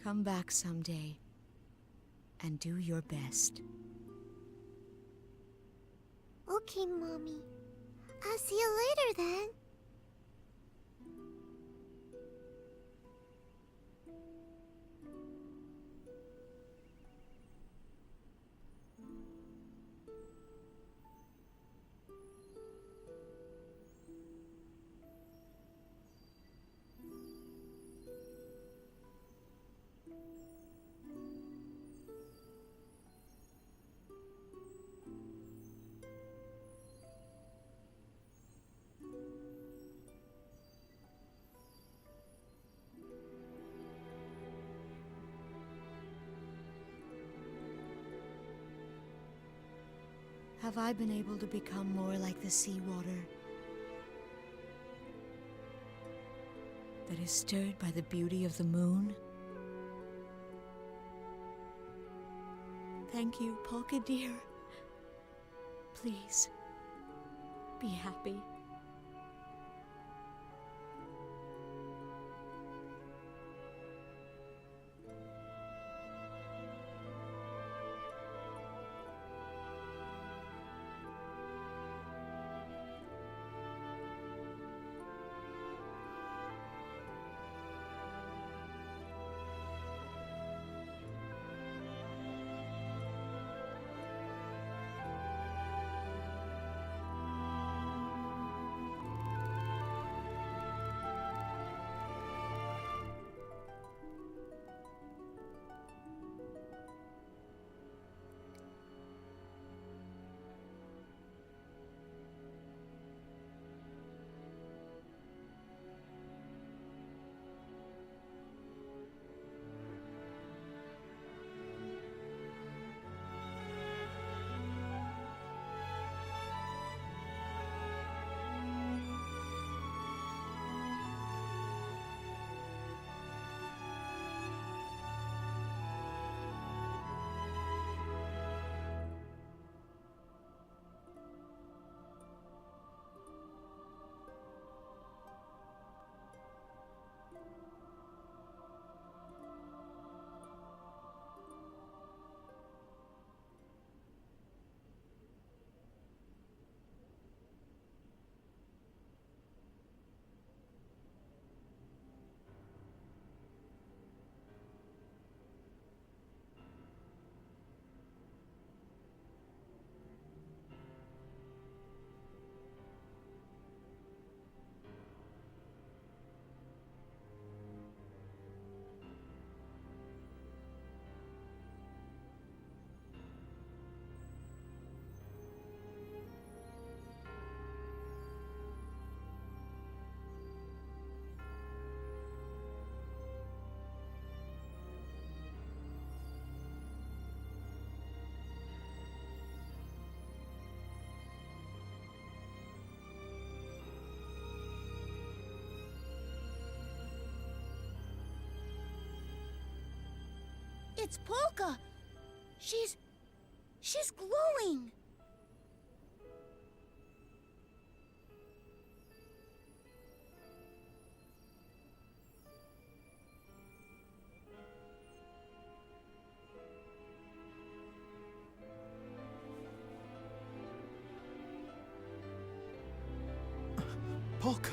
Come back someday and do your best. Okay, Mommy. I'll see you later then. Have I been able to become more like the seawater that is stirred by the beauty of the moon? Thank you, Polka dear. Please, be happy. It's Polka! She's glowing! Polka!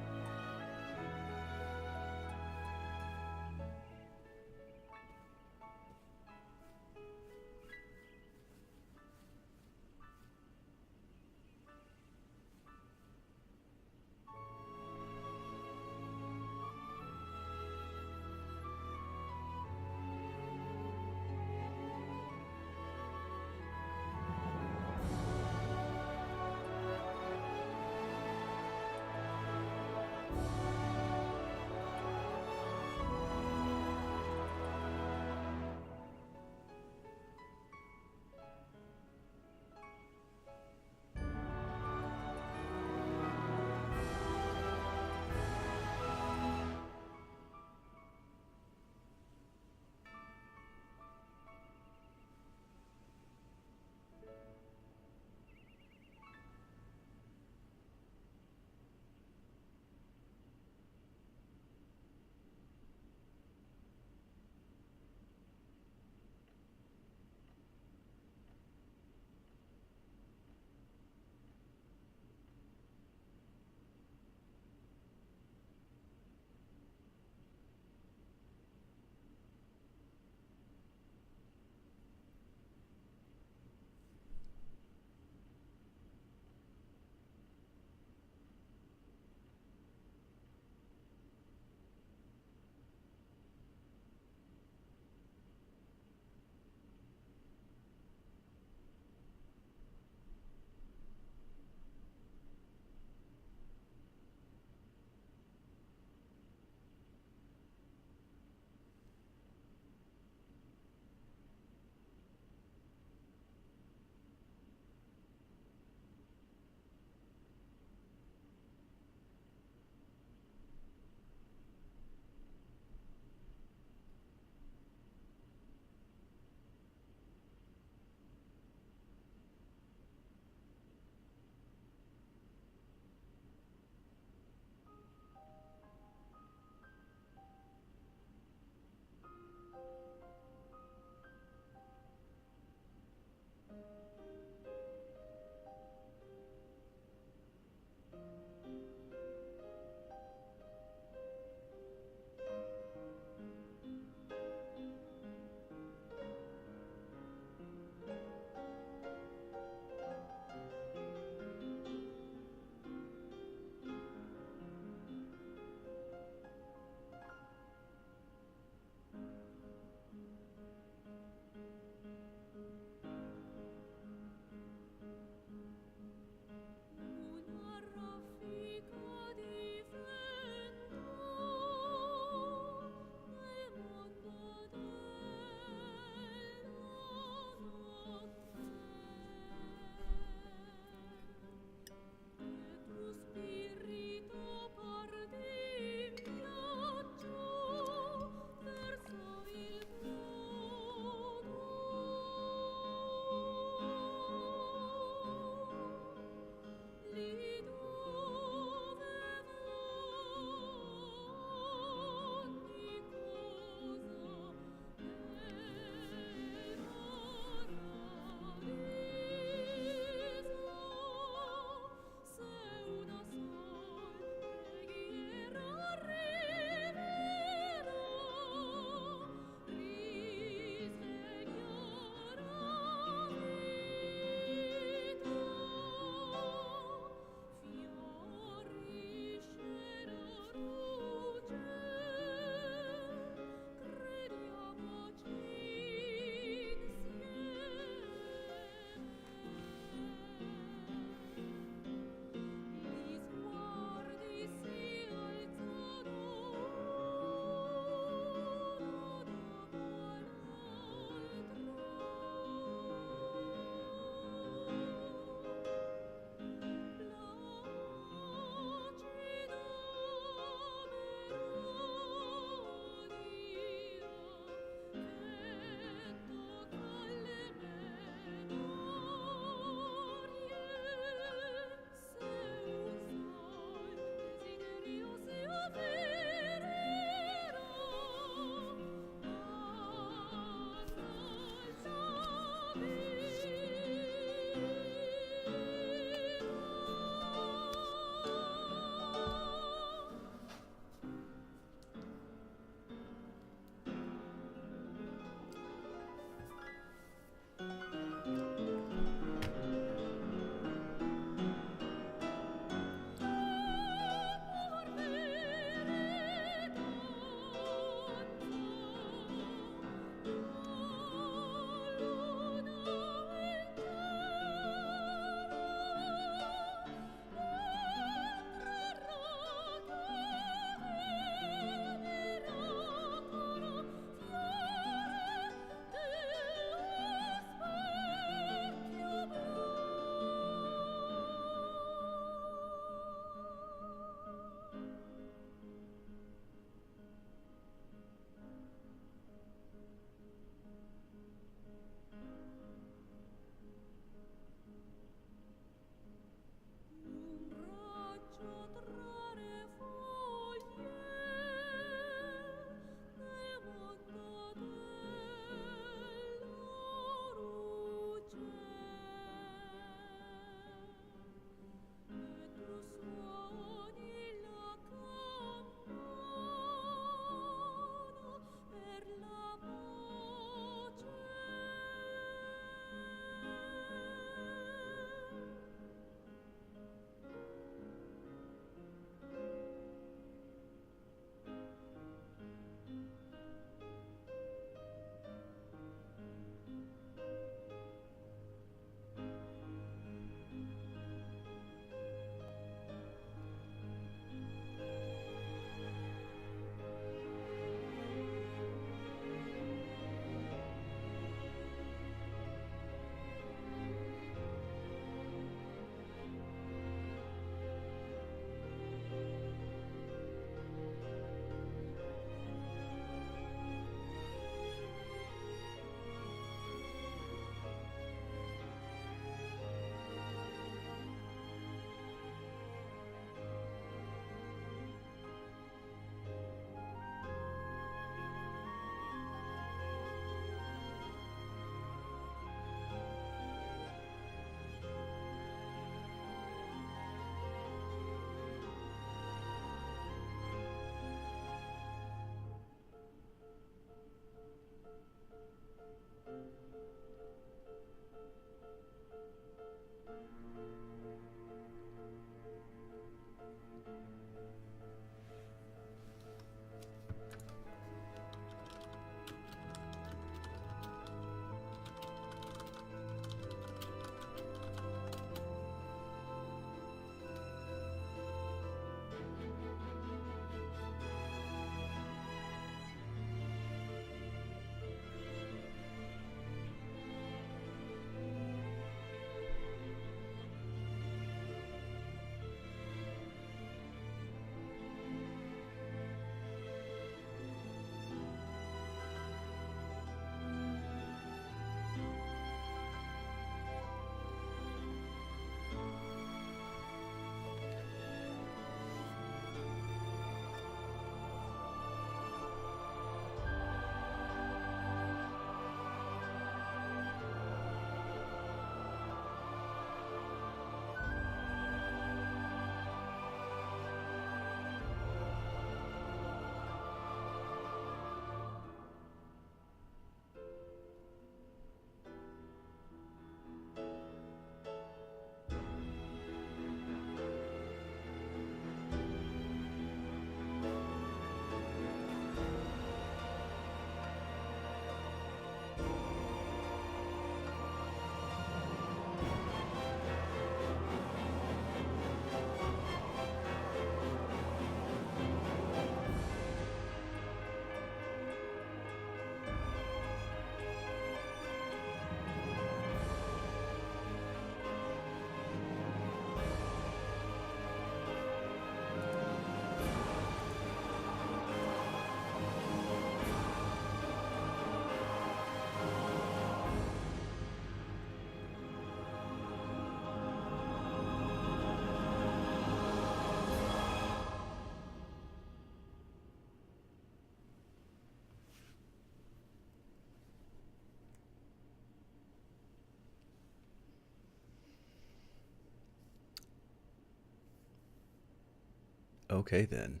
Okay then.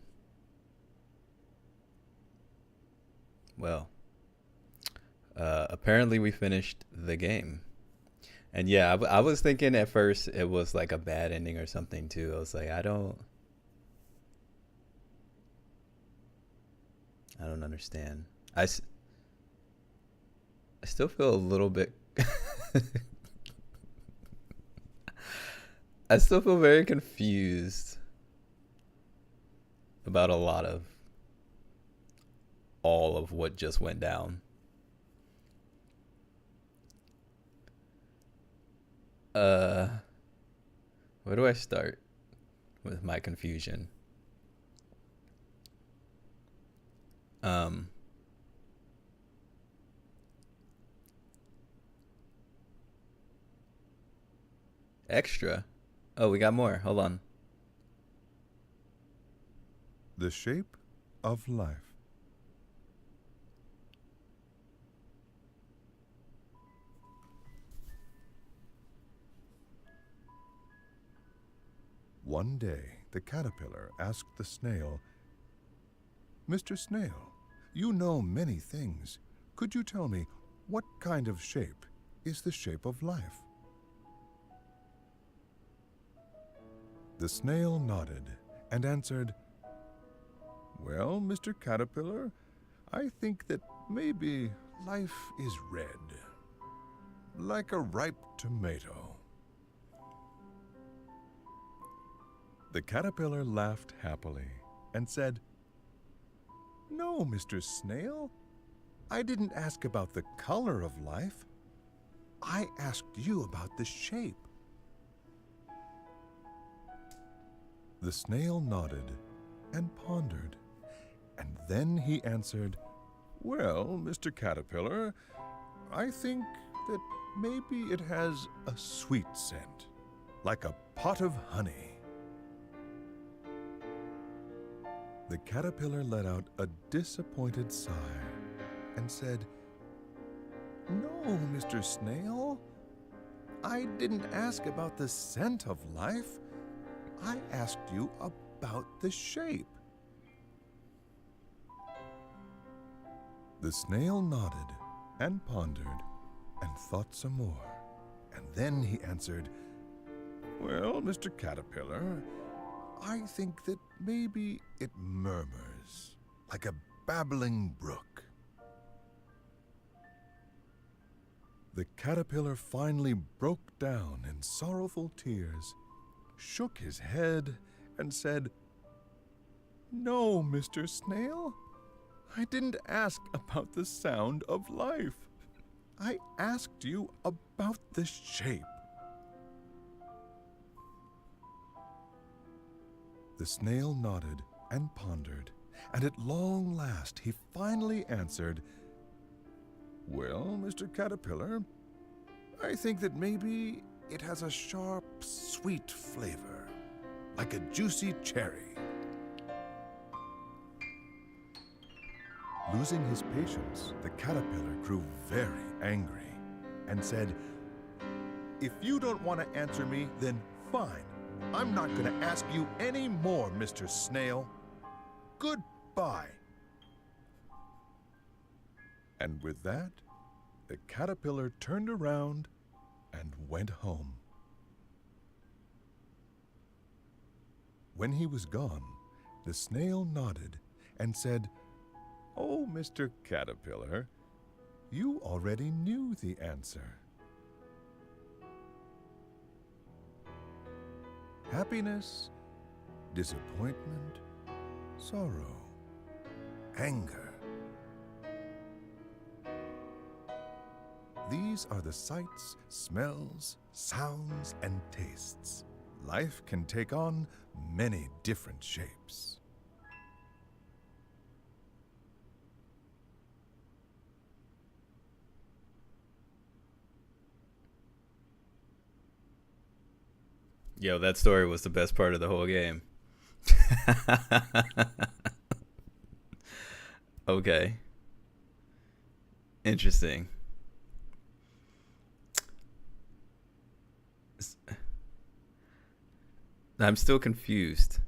Well, apparently we finished the game. And yeah, I was thinking at first it was like a bad ending or something too. I was like, I don't understand. I still feel a little bit I still feel very confused about all of what just went down. Where do I start with my confusion? Extra. Oh, we got more. Hold on. The shape of life. One day, the caterpillar asked the snail, "Mr. Snail, you know many things. Could you tell me what kind of shape is the shape of life?" The snail nodded and answered, "Well, Mr. Caterpillar, I think that maybe life is red, like a ripe tomato." The caterpillar laughed happily and said, "No, Mr. Snail, I didn't ask about the color of life. I asked you about the shape." The snail nodded and pondered, and then he answered, "Well, Mr. Caterpillar, I think that maybe it has a sweet scent, like a pot of honey." The caterpillar let out a disappointed sigh and said, "No, Mr. Snail, I didn't ask about the scent of life. I asked you about the shape." The snail nodded and pondered and thought some more, and then he answered, "Well, Mr. Caterpillar, I think that maybe it murmurs like a babbling brook." The caterpillar finally broke down in sorrowful tears, shook his head, and said, "No, Mr. Snail, I didn't ask about the sound of life. I asked you about the shape." The snail nodded and pondered, and at long last he finally answered, "Well, Mr. Caterpillar, I think that maybe it has a sharp, sweet flavor, like a juicy cherry." Losing his patience, the caterpillar grew very angry and said, "If you don't want to answer me, then fine. I'm not going to ask you any more, Mr. Snail. Goodbye." And with that, the caterpillar turned around and went home. When he was gone, the snail nodded and said, "Oh, Mr. Caterpillar, you already knew the answer. Happiness, disappointment, sorrow, anger. These are the sights, smells, sounds, and tastes. Life can take on many different shapes." Yo, that story was the best part of the whole game. Okay. Interesting. I'm still confused.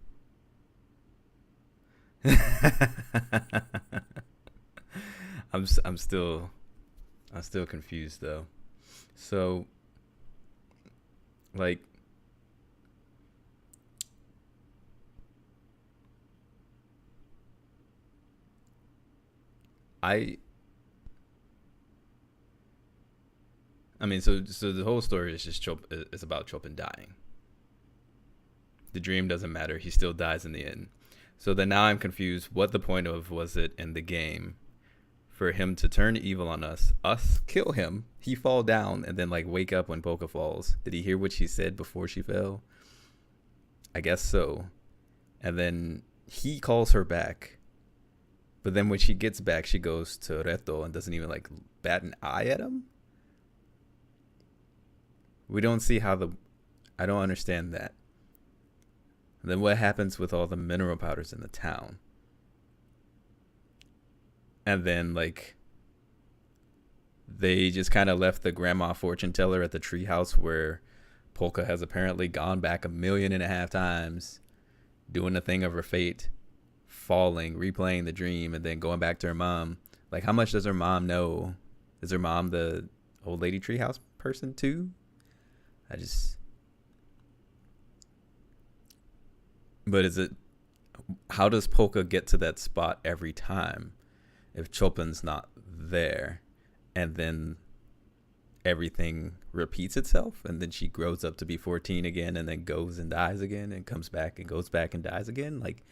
I'm still confused though. So like I mean, so the whole story is just it's about Chopin dying. The dream doesn't matter. He still dies in the end. So then now I'm confused. What the point of was it in the game for him to turn evil on us kill him, he fall down, and then like wake up when Polka falls? Did he hear what she said before she fell? I guess so. And then he calls her back. But then when she gets back, she goes to Reto and doesn't even like bat an eye at him. We don't see how I don't understand that. And then what happens with all the mineral powders in the town? And then like they just kind of left the grandma fortune teller at the treehouse where Polka has apparently gone back 1.5 million times, doing the thing of her fate, falling, replaying the dream, and then going back to her mom. Like, how much does her mom know? Is her mom the old lady treehouse person too? But how does Polka get to that spot every time if Chopin's not there? And then everything repeats itself, and then she grows up to be 14 again, and then goes and dies again, and comes back and goes back and dies again. Like,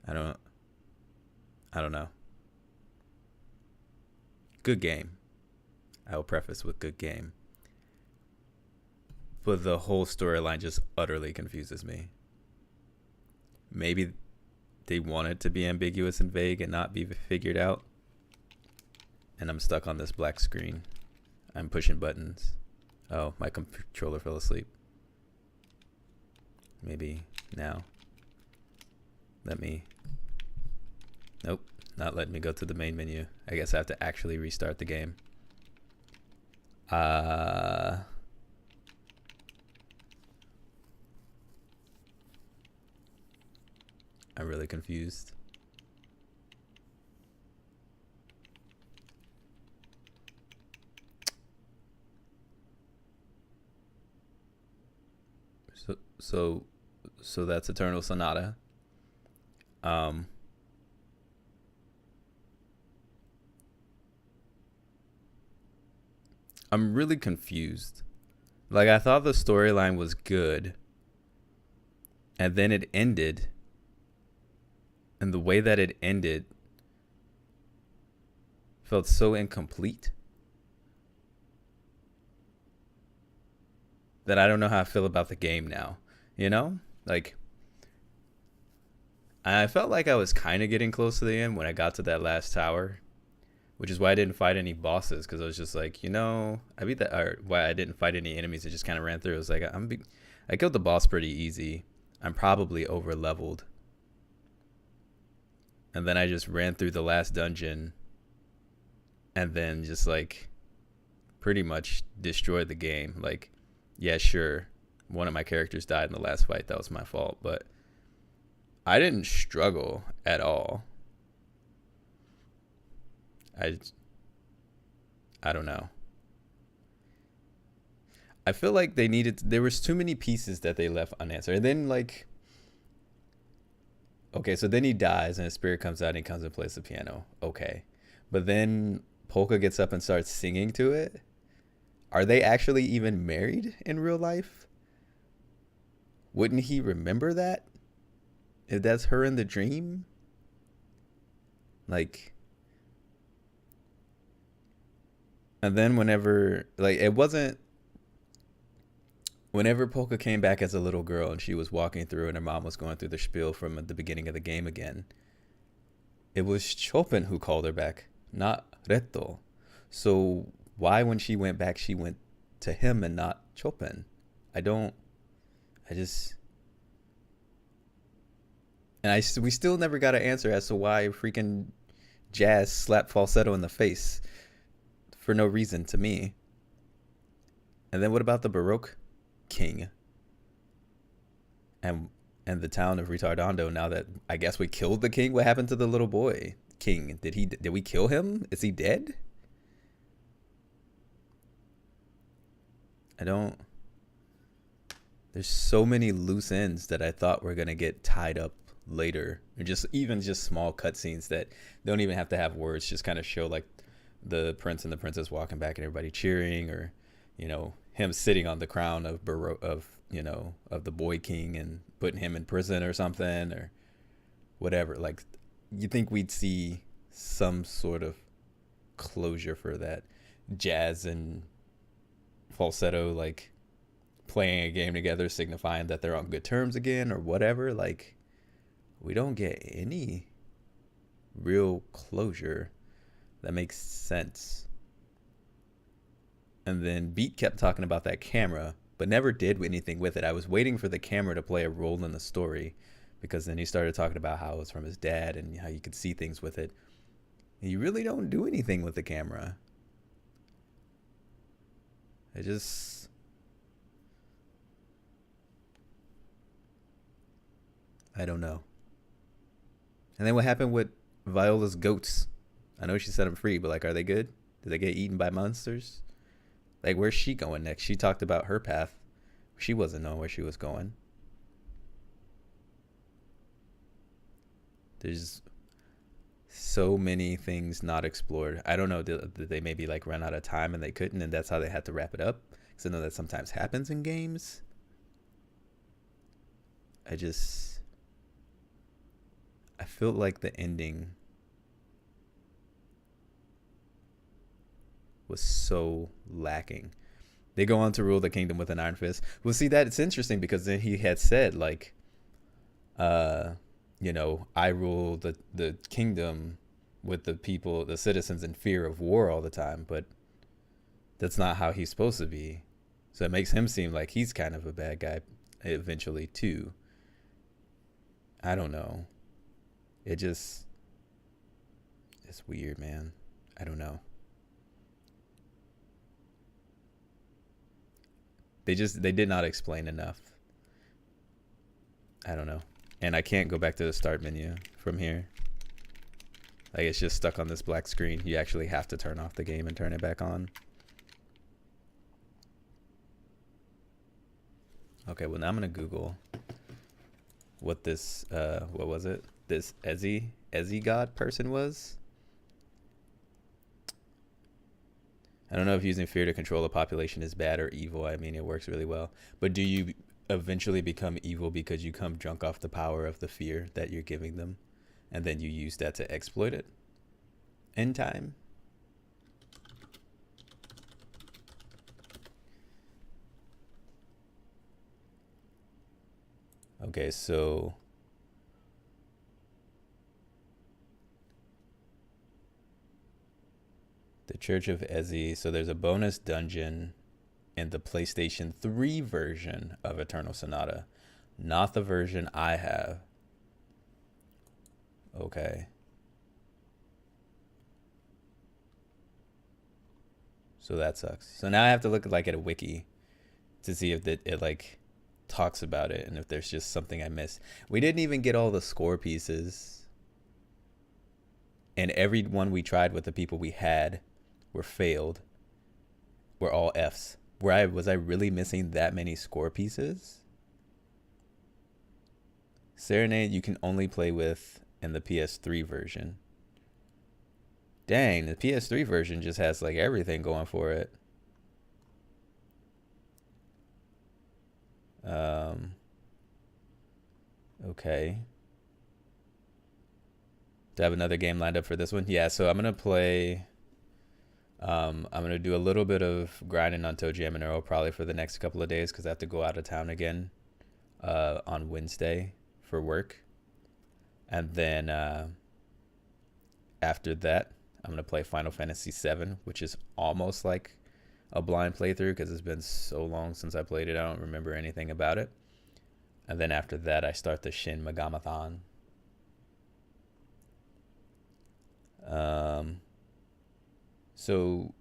I don't know. Good game. I will preface with good game. But the whole storyline just utterly confuses me. Maybe they want it to be ambiguous and vague and not be figured out. And I'm stuck on this black screen. I'm pushing buttons. Oh, my controller fell asleep. Maybe now. Nope, not letting me go to the main menu. I guess I have to actually restart the game. I'm really confused. So that's Eternal Sonata. I'm really confused. Like, I thought the storyline was good, and then it ended, and the way that it ended felt so incomplete that I don't know how I feel about the game now. You know? Like, I felt like I was kind of getting close to the end when I got to that last tower, which is why I didn't fight any bosses, because I was just like, you know, I beat that, or why I didn't fight any enemies. I just kind of ran through. I was like, I killed the boss pretty easy. I'm probably over leveled. And then I just ran through the last dungeon and then just like pretty much destroyed the game. Like, yeah, sure, one of my characters died in the last fight. That was my fault, but I didn't struggle at all. I don't know. I feel like there was too many pieces that they left unanswered. And then like, okay, so then he dies and his spirit comes out and he comes and plays the piano. Okay. But then Polka gets up and starts singing to it. Are they actually even married in real life? Wouldn't he remember that? If that's her in the dream? Like, and then whenever Polka came back as a little girl and she was walking through and her mom was going through the spiel from the beginning of the game again, it was Chopin who called her back, not Reto. So why, when she went back, she went to him and not Chopin? We still never got an answer as to why freaking Jazz slapped falsetto in the face for no reason to me. And then what about the Baroque king? and the town of Retardando. Now that I guess we killed the king, what happened to the little boy king? Did we kill him? Is he dead? There's so many loose ends that I thought were gonna get tied up later, or just small cutscenes that don't even have to have words, just kind of show like the prince and the princess walking back and everybody cheering, or him sitting on the crown of the boy king and putting him in prison or something, or whatever. Like, you think we'd see some sort of closure for that. Jazz and Falsetto like playing a game together, signifying that they're on good terms again, or whatever. Like, we don't get any real closure that makes sense. And then Beat kept talking about that camera, but never did anything with it. I was waiting for the camera to play a role in the story, because then he started talking about how it's from his dad and how you could see things with it. And you really don't do anything with the camera. I don't know. And then what happened with Viola's goats? I know she set them free, but like, are they good? Did they get eaten by monsters? Like, where's she going next? She talked about her path. She wasn't knowing where she was going. There's so many things not explored. I don't know, did they maybe like run out of time and they couldn't, and that's how they had to wrap it up? Because I know that sometimes happens in games. I feel like the ending was so lacking. They go on to rule the kingdom with an iron fist. Well, see, that it's interesting, because then he had said like, I rule the kingdom with the people, the citizens, in fear of war all the time, but that's not how he's supposed to be. So it makes him seem like he's kind of a bad guy eventually too. I don't know. It's weird, man. I don't know. They did not explain enough. I don't know. And I can't go back to the start menu from here. Like, it's just stuck on this black screen. You actually have to turn off the game and turn it back on. Okay, well, now I'm going to Google what this, what was it? This Jeggerd person was. I don't know if using fear to control a population is bad or evil. I mean, it works really well. But do you eventually become evil because you come drunk off the power of the fear that you're giving them, and then you use that to exploit it in time? Okay, so the Church of Ezi. So there's a bonus dungeon in the PlayStation 3 version of Eternal Sonata, not the version I have. Okay. So that sucks. So now I have to look like at a wiki to see if it like talks about it, and if there's just something I missed. We didn't even get all the score pieces, and every one we tried with the people we had were failed. Were all Fs. Was I really missing that many score pieces? Serenade you can only play with in the PS3 version. Dang, the PS3 version just has like everything going for it. Okay. Do I have another game lined up for this one? Yeah, so I'm gonna play. I'm gonna do a little bit of grinding on Toe Jam and Earl probably for the next couple of days, because I have to go out of town again on Wednesday for work, and then after that I'm gonna play Final Fantasy VII, which is almost like a blind playthrough because it's been so long since I played it. I don't remember anything about it. And then after that, I start the Shin Megami-thon. So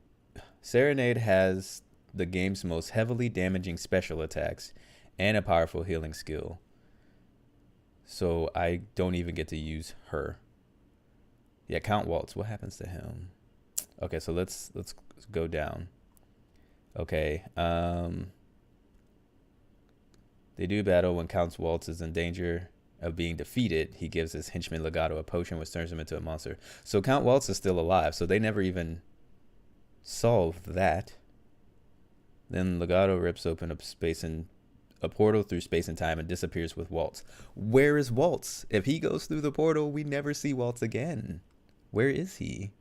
Serenade has the game's most heavily damaging special attacks and a powerful healing skill. So I don't even get to use her. Yeah, Count Waltz. What happens to him? Okay, so let's go down. Okay. They do battle. When Count Waltz is in danger of being defeated, he gives his henchman Legato a potion which turns him into a monster. So Count Waltz is still alive, so they never even solved that. Then Legato rips open a portal through space and time and disappears with Waltz. Where is Waltz? If he goes through the portal, we never see Waltz again. Where is he?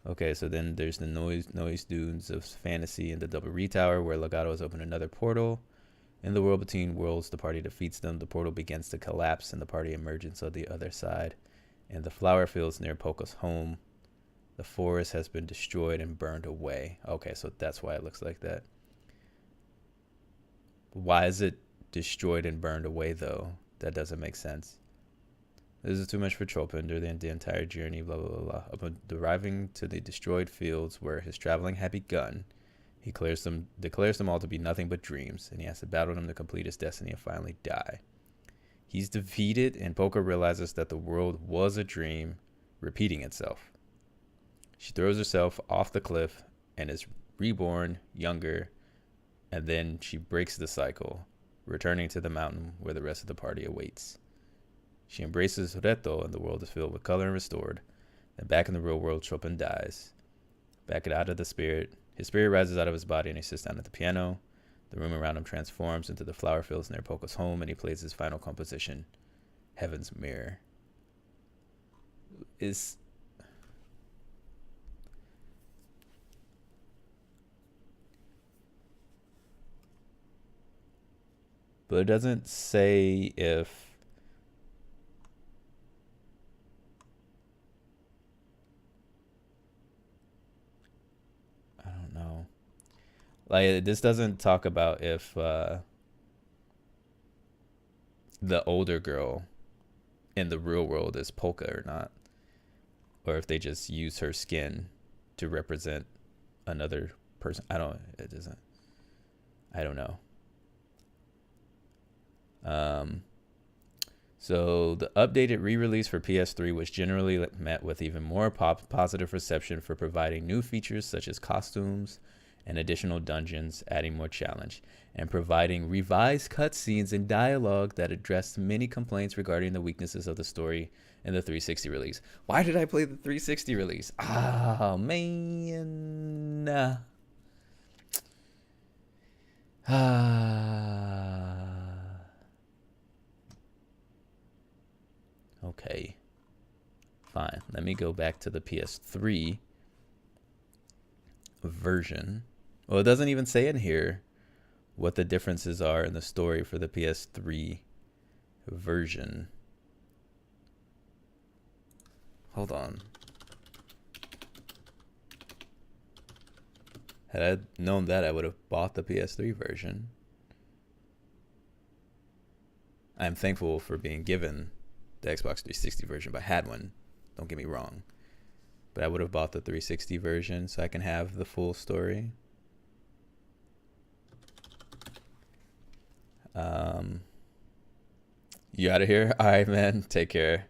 Okay, so then there's the noise dunes of fantasy and the double retower where Legato has opened another portal. In the world between worlds, the party defeats them. The portal begins to collapse and the party emerges on the other side. In the flower fields near Polka's home, the forest has been destroyed and burned away. Okay, so that's why it looks like that. Why is it destroyed and burned away, though? That doesn't make sense. This is too much for Chopin during the entire journey, blah, blah, blah, blah. Upon arriving to the destroyed fields where his traveling had begun, he declares them all to be nothing but dreams, and he has to battle them to complete his destiny and finally die. He's defeated, and Polka realizes that the world was a dream repeating itself. She throws herself off the cliff and is reborn, younger, and then she breaks the cycle, returning to the mountain where the rest of the party awaits. She embraces Reto, and the world is filled with color and restored. Then back in the real world, Chopin dies. Back out of the spirit, his spirit rises out of his body and he sits down at the piano. The room around him transforms into the flower fields near Polka's home, and he plays his final composition, Heaven's Mirror. But it doesn't say if I don't know. Like, this doesn't talk about if the older girl in the real world is Polka or not, or if they just use her skin to represent another person. I don't know. So the updated re-release for PS3 was generally met with even more positive reception for providing new features such as costumes and additional dungeons, adding more challenge, and providing revised cutscenes and dialogue that addressed many complaints regarding the weaknesses of the story in the 360 release. Why did I play the 360 release? Oh, man. Okay, fine. Let me go back to the PS3 version. Well, it doesn't even say in here what the differences are in the story for the PS3 version. Hold on. Had I known that, I would have bought the PS3 version. I'm thankful for being given the Xbox 360 version, but I had one. Don't get me wrong. But I would have bought the 360 version so I can have the full story. You out of here? All right, man. Take care.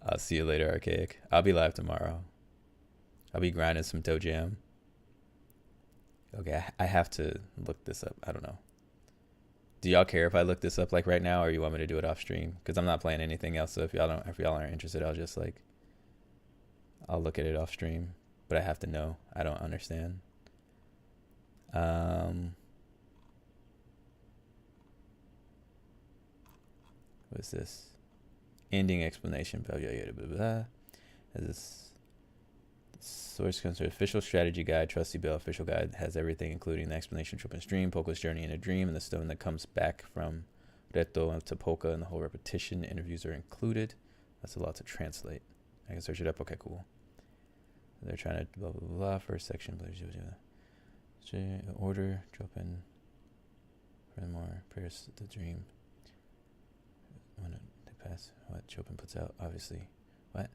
I'll see you later, Archaic. I'll be live tomorrow. I'll be grinding some Toe Jam. Okay, I have to look this up. I don't know. Do y'all care if I look this up like right now, or you want me to do it off stream? Because I'm not playing anything else. So if y'all aren't interested, I'll just I'll look at it off stream. But I have to know. I don't understand. What's this? Ending explanation. Blah, blah, blah, blah, blah. This source comes to official strategy guide. Trusty Bell official guide has everything, including the explanation of Chopin's dream, Polka's journey in a dream, and the stone that comes back from Reto to Polka, and the whole repetition. Interviews are included. That's a lot to translate. I can search it up. Okay, cool. They're trying to blah blah blah. First section. Blah, blah, blah. Order Chopin. Furthermore, prayers the dream. When they pass, what Chopin puts out, obviously. What?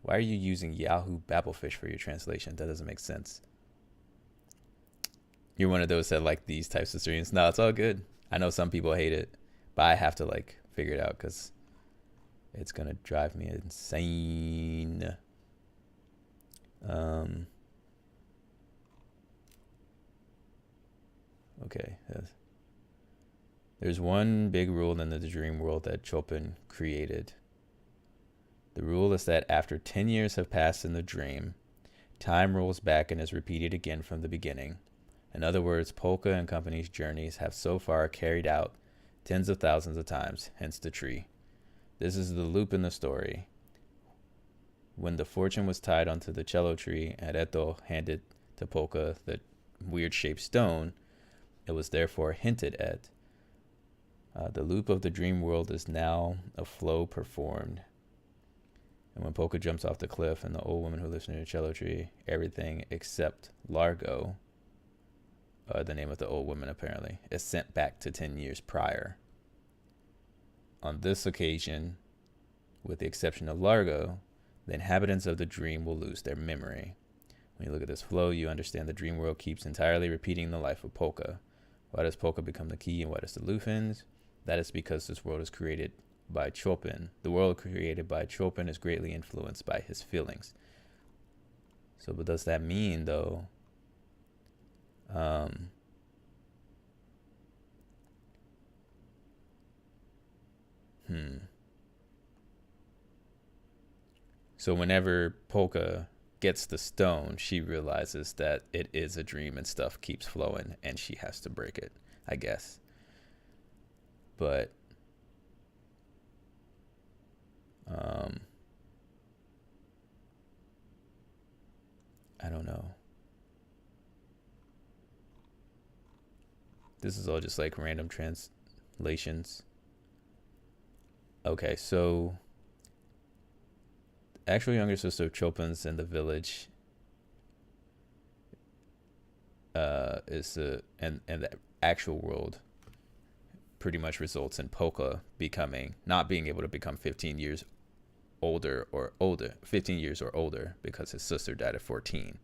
Why are you using Yahoo Babelfish for your translation? That doesn't make sense. You're one of those that like these types of streams. No, it's all good. I know some people hate it, but I have to like figure it out because it's gonna drive me insane. Okay. There's one big rule in the dream world that Chopin created. The rule is that after 10 years have passed in the dream, time rolls back and is repeated again from the beginning. In other words, Polka and company's journeys have so far carried out tens of thousands of times, hence the tree. This is the loop in the story. When the fortune was tied onto the cello tree and Eto handed to Polka the weird-shaped stone, it was therefore hinted at. The loop of the dream world is now a flow performed. And when Polka jumps off the cliff and the old woman who lives near the cello tree, everything except Largo, the name of the old woman apparently, is sent back to 10 years prior. On this occasion, with the exception of Largo, the inhabitants of the dream will lose their memory. When you look at this flow, you understand the dream world keeps entirely repeating the life of Polka. Why does Polka become the key and why does the loop ends? That is because this world is created by Chopin. The world created by Chopin is greatly influenced by his feelings. So what does that mean, though? So whenever Polka gets the stone, she realizes that it is a dream and stuff keeps flowing and she has to break it, I guess. But I don't know. This is all just like random translations. Okay, so actual younger sister of Chopin's in the village and the actual world pretty much results in Polka not being able to become 15 years older 15 years or older because his sister died at 14.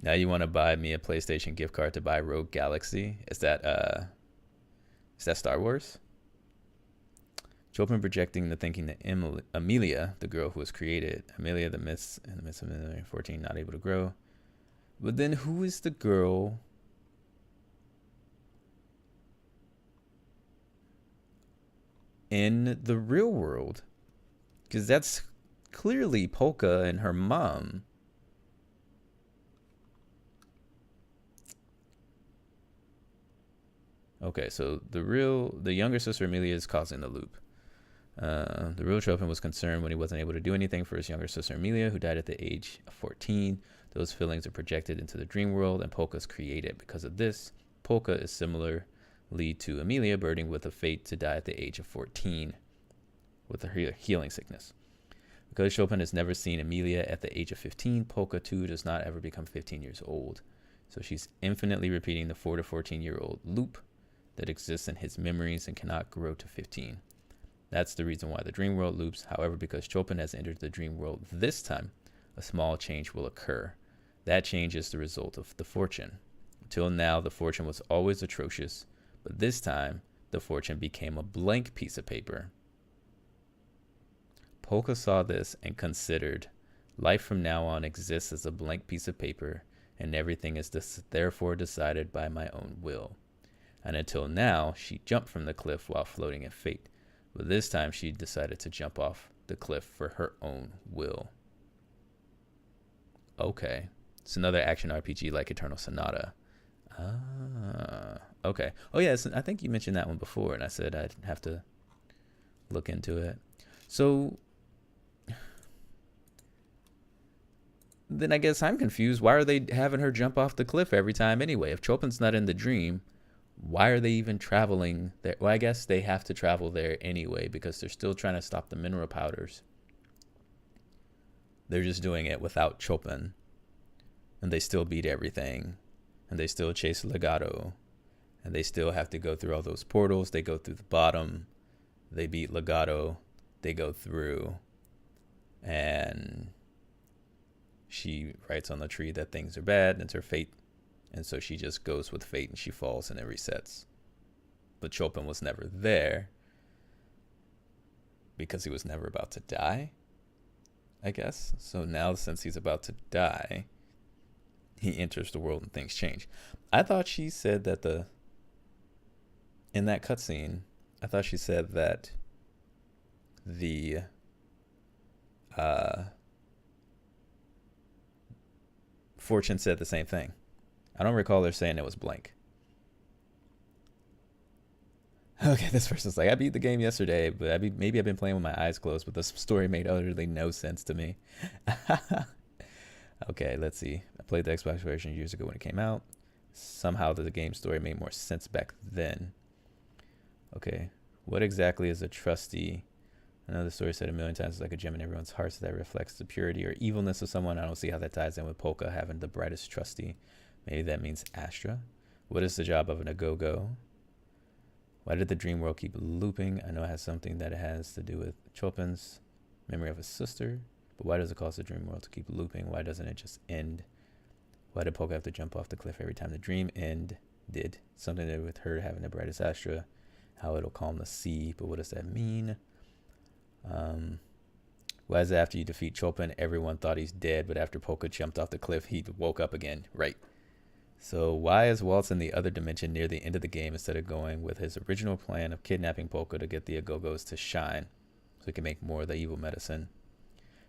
Now you want to buy me a PlayStation gift card to buy Rogue Galaxy? Is that Star Wars? Chopin projecting the thinking that Amelia, the girl who was created, Amelia, in the midst of 14, not able to grow. But then who is the girl in the real world? Because that's clearly Polka and her mom. Okay, so the younger sister Amelia is causing the loop. The real Chopin was concerned when he wasn't able to do anything for his younger sister Amelia, who died at the age of 14. Those feelings are projected into the dream world, and Polka is created. Because of this, Polka is similarly to Amelia, burdened with a fate to die at the age of 14 with a healing sickness. Because Chopin has never seen Amelia at the age of 15, Polka too does not ever become 15 years old. So she's infinitely repeating the 4 to 14-year-old loop that exists in his memories and cannot grow to 15. That's the reason why the dream world loops. However, because Chopin has entered the dream world this time, a small change will occur. That change is the result of the fortune. Until now, the fortune was always atrocious, but this time, the fortune became a blank piece of paper. Polka saw this and considered, life from now on exists as a blank piece of paper, and everything is therefore decided by my own will. And until now, she jumped from the cliff while floating in fate. But this time, she decided to jump off the cliff for her own will. Okay. It's another action RPG like Eternal Sonata. Okay. Oh, yeah, I think you mentioned that one before, and I said I'd have to look into it. So then I guess I'm confused. Why are they having her jump off the cliff every time anyway? If Chopin's not in the dream, why are they even traveling there? Well, I guess they have to travel there anyway because they're still trying to stop the mineral powders. They're just doing it without Chopin. And they still beat everything. And they still chase Legato. And they still have to go through all those portals. They go through the bottom. They beat Legato. They go through. And she writes on the tree that things are bad. And it's her fate And so she just goes with fate and she falls and it resets. But Chopin was never there because he was never about to die, I guess. So now since he's about to die, he enters the world and things change. I thought she said that in that cutscene, I thought she said that the Fortune said the same thing. I don't recall her saying it was blank. Okay, this person's like, I beat the game yesterday, but maybe I've been playing with my eyes closed, but the story made utterly no sense to me. Okay, let's see. I played the Xbox version years ago when it came out. Somehow the game story made more sense back then. Okay, what exactly is a trustee? I know the story said a million times it's like a gem in everyone's hearts that reflects the purity or evilness of someone. I don't see how that ties in with Polka having the brightest trustee. Maybe that means Astra. What is the job of an Agogo? Why did the dream world keep looping? I know it has something that it has to do with Chopin's memory of his sister. But why does it cause the dream world to keep looping? Why doesn't it just end? Why did Polka have to jump off the cliff every time the dream did? Something to do with her having the brightest Astra. How it'll calm the sea. But what does that mean? Why is it after you defeat Chopin, everyone thought he's dead, but after Polka jumped off the cliff, he woke up again? Right. So why is Waltz in the other dimension near the end of the game instead of going with his original plan of kidnapping Polka to get the Agogos to shine so he can make more of the evil medicine?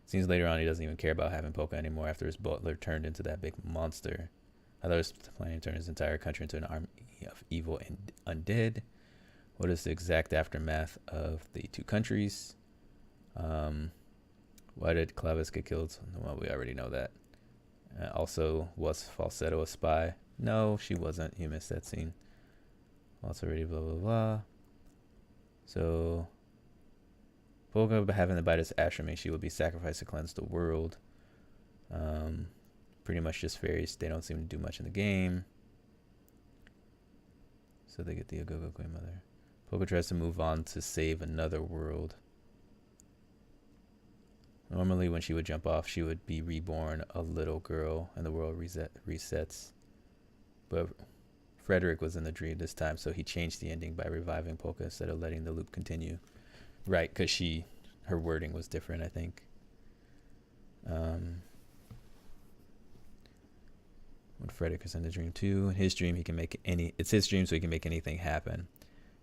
Seems later on he doesn't even care about having Polka anymore after his butler turned into that big monster. I thought he was planning to turn his entire country into an army of evil and undead. What is the exact aftermath of the two countries? Why did Clavis get killed? Well, we already know that. Also, was Falsetto a spy? No, she wasn't. You missed that scene. Also already blah, blah, blah. So, Polka having the bite of Astra means she will be sacrificed to cleanse the world. Pretty much just fairies. They don't seem to do much in the game. So they get the Agogo grandmother. Polka tries to move on to save another world. Normally when she would jump off, she would be reborn a little girl and the world resets. But Frederick was in the dream this time, so he changed the ending by reviving Polka instead of letting the loop continue. Right, because her wording was different, I think. When Frederick is in the dream too, in his dream it's his dream so he can make anything happen.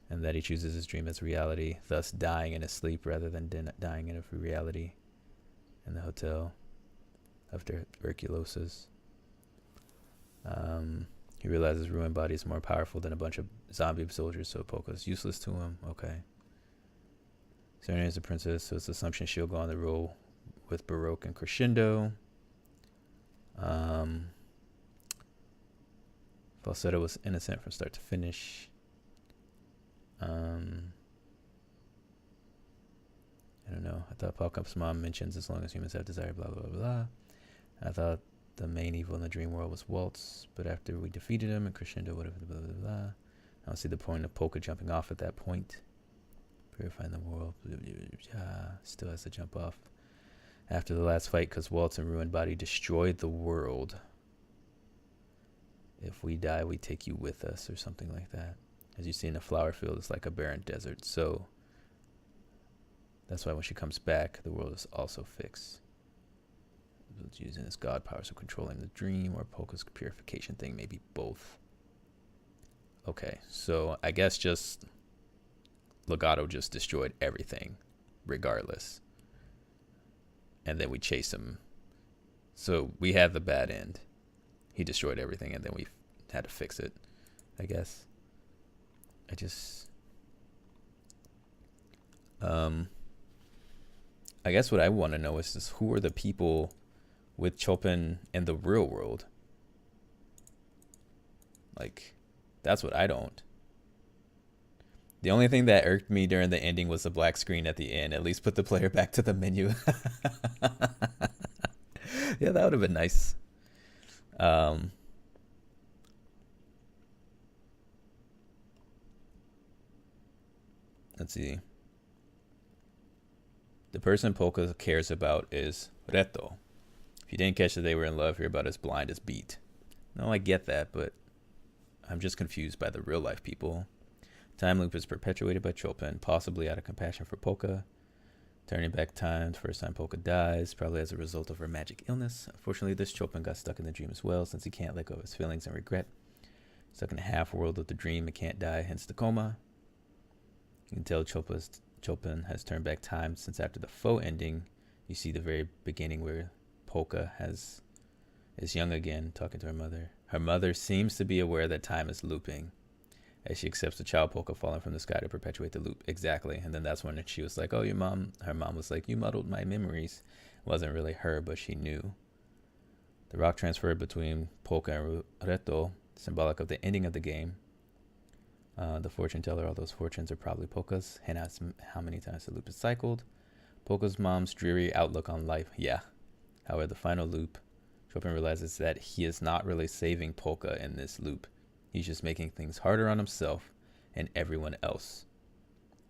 And that he chooses his dream as reality, thus dying in his sleep rather than dying in a reality. In the hotel of tuberculosis. He realizes ruined body is more powerful than a bunch of zombie soldiers, so Polka's useless to him. Okay. Serena is a princess, so it's assumption she'll go on the roll with Baroque and Crescendo. Falsetto was innocent from start to finish. I don't know. I thought Polka's mom mentions as long as humans have desire, blah, blah, blah, blah. I thought the main evil in the dream world was Waltz, but after we defeated him and Crescendo, whatever, blah, blah, blah. I don't see the point of Polka jumping off at that point. Purifying the world, blah, blah, blah, blah. Still has to jump off after the last fight because Waltz and Ruined Body destroyed the world. If we die, we take you with us, or something like that. As you see in the flower field, it's like a barren desert, so that's why when she comes back, the world is also fixed. It's using his god powers of controlling the dream, or Polka's purification thing, maybe both. Okay, so I guess just Legato just destroyed everything, regardless. And then we chase him. So we had the bad end. He destroyed everything, and then we had to fix it, I guess. I guess what I want to know is just who are the people with Chopin in the real world? Like, that's what I don't. The only thing that irked me during the ending was the black screen at the end. At least put the player back to the menu. Yeah, that would have been nice. Let's see. The person Polka cares about is Reto. If you didn't catch that they were in love, you're about as blind as Beat. No, I get that, but I'm just confused by the real life people. Time loop is perpetuated by Chopin, possibly out of compassion for Polka. Turning back time, the first time Polka dies, probably as a result of her magic illness. Unfortunately, this Chopin got stuck in the dream as well, since he can't let go of his feelings and regret. Stuck in a half world of the dream and can't die, hence the coma. You can tell Chopin has turned back time, since after the faux ending, you see the very beginning where Polka is young again, talking to her mother. Her mother seems to be aware that time is looping, as she accepts the child Polka falling from the sky to perpetuate the loop. Exactly. And then that's when she was like, oh, her mom was like, you muddled my memories. It wasn't really her, but she knew. The rock transferred between Polka and Reto, symbolic of the ending of the game. The fortune teller, all those fortunes are probably Polka's. Hint out how many times the loop is cycled. Polka's mom's dreary outlook on life. Yeah. However, the final loop, Chopin realizes that he is not really saving Polka in this loop. He's just making things harder on himself and everyone else.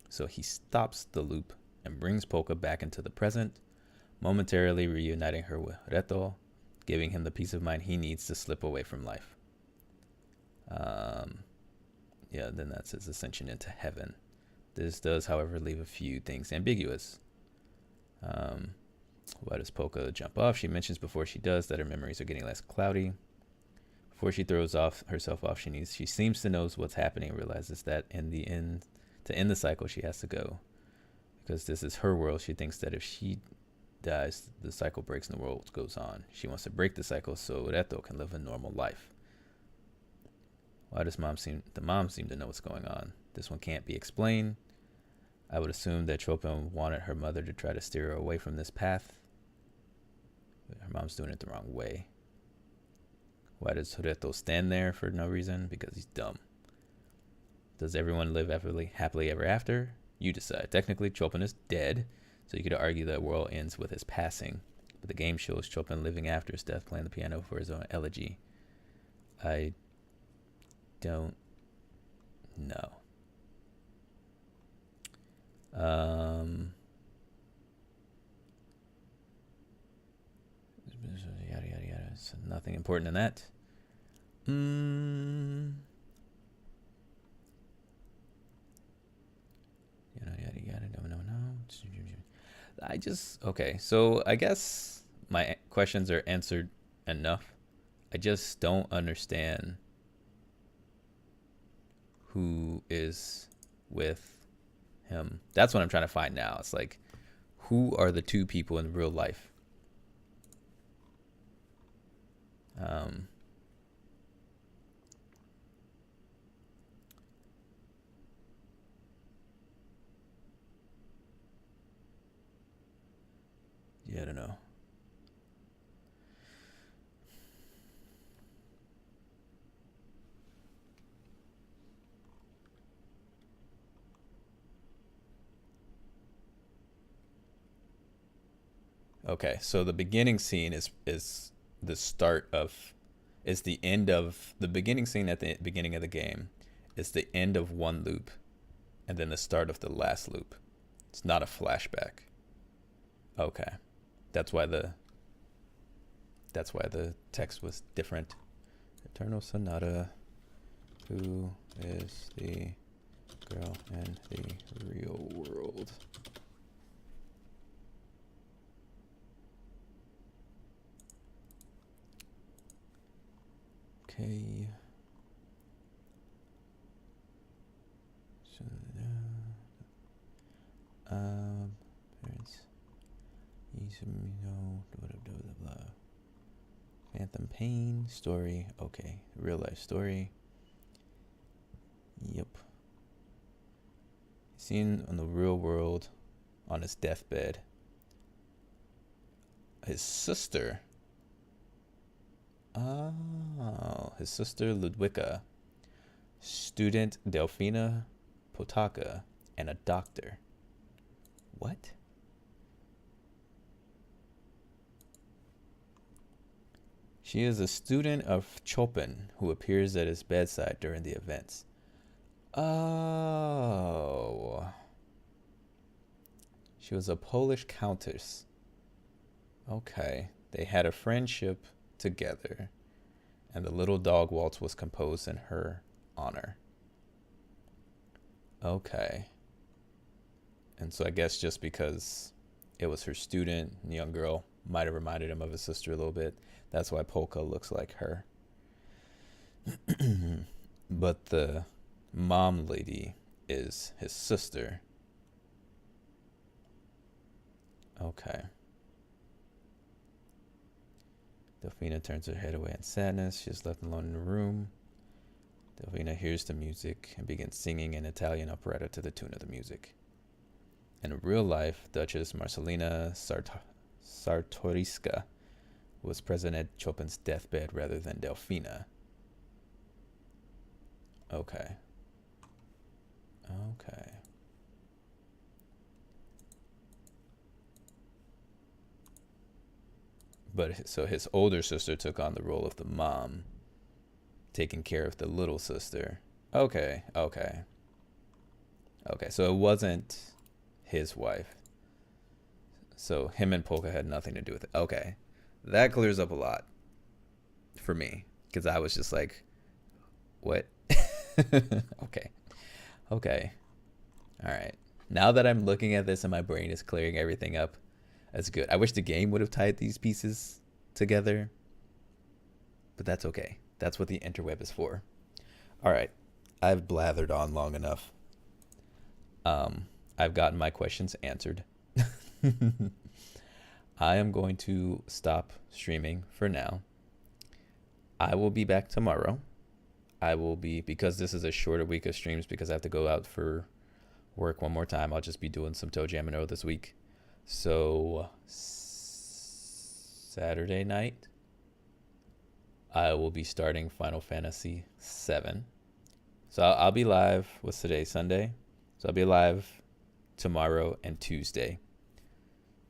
So he stops the loop and brings Polka back into the present, momentarily reuniting her with Reto, giving him the peace of mind he needs to slip away from life. Yeah, then that's his ascension into heaven. This does, however, leave a few things ambiguous. Why does Polka jump off? She mentions before she does that her memories are getting less cloudy. Before she throws herself off, she seems to know what's happening and realizes that to end the cycle, she has to go. Because this is her world, she thinks that if she dies, the cycle breaks and the world goes on. She wants to break the cycle so Reto can live a normal life. Why does the mom seem to know what's going on? This one can't be explained. I would assume that Chopin wanted her mother to try to steer her away from this path. But her mom's doing it the wrong way. Why does Reto stand there for no reason? Because he's dumb. Does everyone live happily ever after? You decide. Technically, Chopin is dead, so you could argue that world ends with his passing. But the game shows Chopin living after his death, playing the piano for his own elegy. I don't know. Yada yada yada. So nothing important in that. Yada yada yada. No. Okay. So I guess my questions are answered enough. I just don't understand who is with him. That's what I'm trying to find now. It's like, who are the two people in real life? Yeah, I don't know. Okay, so the beginning scene is the start of, is the end of, the beginning scene at the beginning of the game is the end of one loop and then the start of the last loop. It's not a flashback. Okay. That's why the text was different. Eternal Sonata. Who is the girl in the real world? Okay. So, parents. Blah. Phantom Pain story. Okay, real life story. Yep. Seen in the real world on his deathbed. His sister. Oh, his sister Ludwika, student Delfina Potaka, and a doctor. What? She is a student of Chopin who appears at his bedside during the events. Oh. She was a Polish countess. Okay. They had a friendship together. and the little dog waltz was composed in her honor. Okay. And so I guess just because it was her student, young girl, might have reminded him of his sister a little bit. That's why Polka looks like her. But the mom lady is his sister. Okay. Delphina turns her head away in sadness. She is left alone in the room. Delphina hears the music and begins singing an Italian operetta to the tune of the music. In real life, Duchess Marcelina Czartoryska was present at Chopin's deathbed rather than Delphina. Okay. Okay. But so his older sister took on the role of the mom, taking care of the little sister. Okay, okay. Okay, so it wasn't his wife. So him and Polka had nothing to do with it. Okay. That clears up a lot for me, because I was just like, what? Okay. Okay. All right. Now that I'm looking at this and my brain is clearing everything up, that's good. I wish the game would have tied these pieces together, but that's okay. That's what the interweb is for. All right. I've blathered on long enough. I've gotten my questions answered. I am going to stop streaming for now. I will be back tomorrow. I will be, because this is a shorter week of streams, because I have to go out for work one more time, I'll just be doing some Toe Jam and Earl this week. So Saturday night, I will be starting Final Fantasy VII. So I'll be live. What's today? Sunday. So I'll be live tomorrow and Tuesday.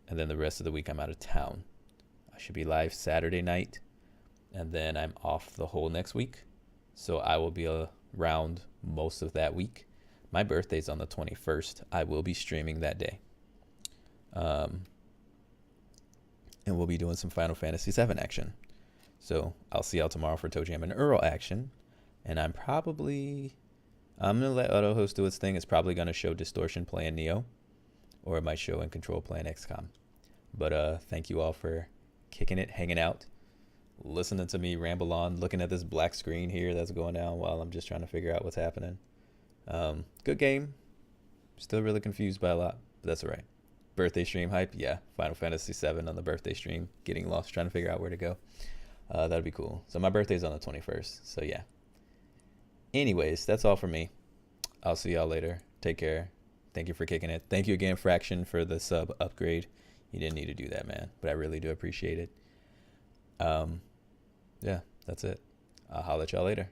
And then the rest of the week I'm out of town. I should be live Saturday night. And then I'm off the whole next week. So I will be around most of that week. My birthday's on the 21st. I will be streaming that day. And we'll be doing some Final Fantasy VII action. So I'll see y'all tomorrow for Toe Jam and Earl action. And I'm going to let AutoHost do its thing. It's probably going to show Distortion playing Neo. Or it might show In Control playing XCOM. But thank you all for kicking it, hanging out, listening to me ramble on, looking at this black screen here that's going down while I'm just trying to figure out what's happening. Good game. Still really confused by a lot, but that's all right. Birthday stream hype, yeah. Final Fantasy VII on the birthday stream. Getting lost, trying to figure out where to go. That'd be cool. So my birthday's on the 21st, so yeah. Anyways, that's all for me. I'll see y'all later. Take care. Thank you for kicking it. Thank you again, Fraction, for the sub upgrade. You didn't need to do that, man, but I really do appreciate it. Yeah, that's it. I'll holler at y'all later.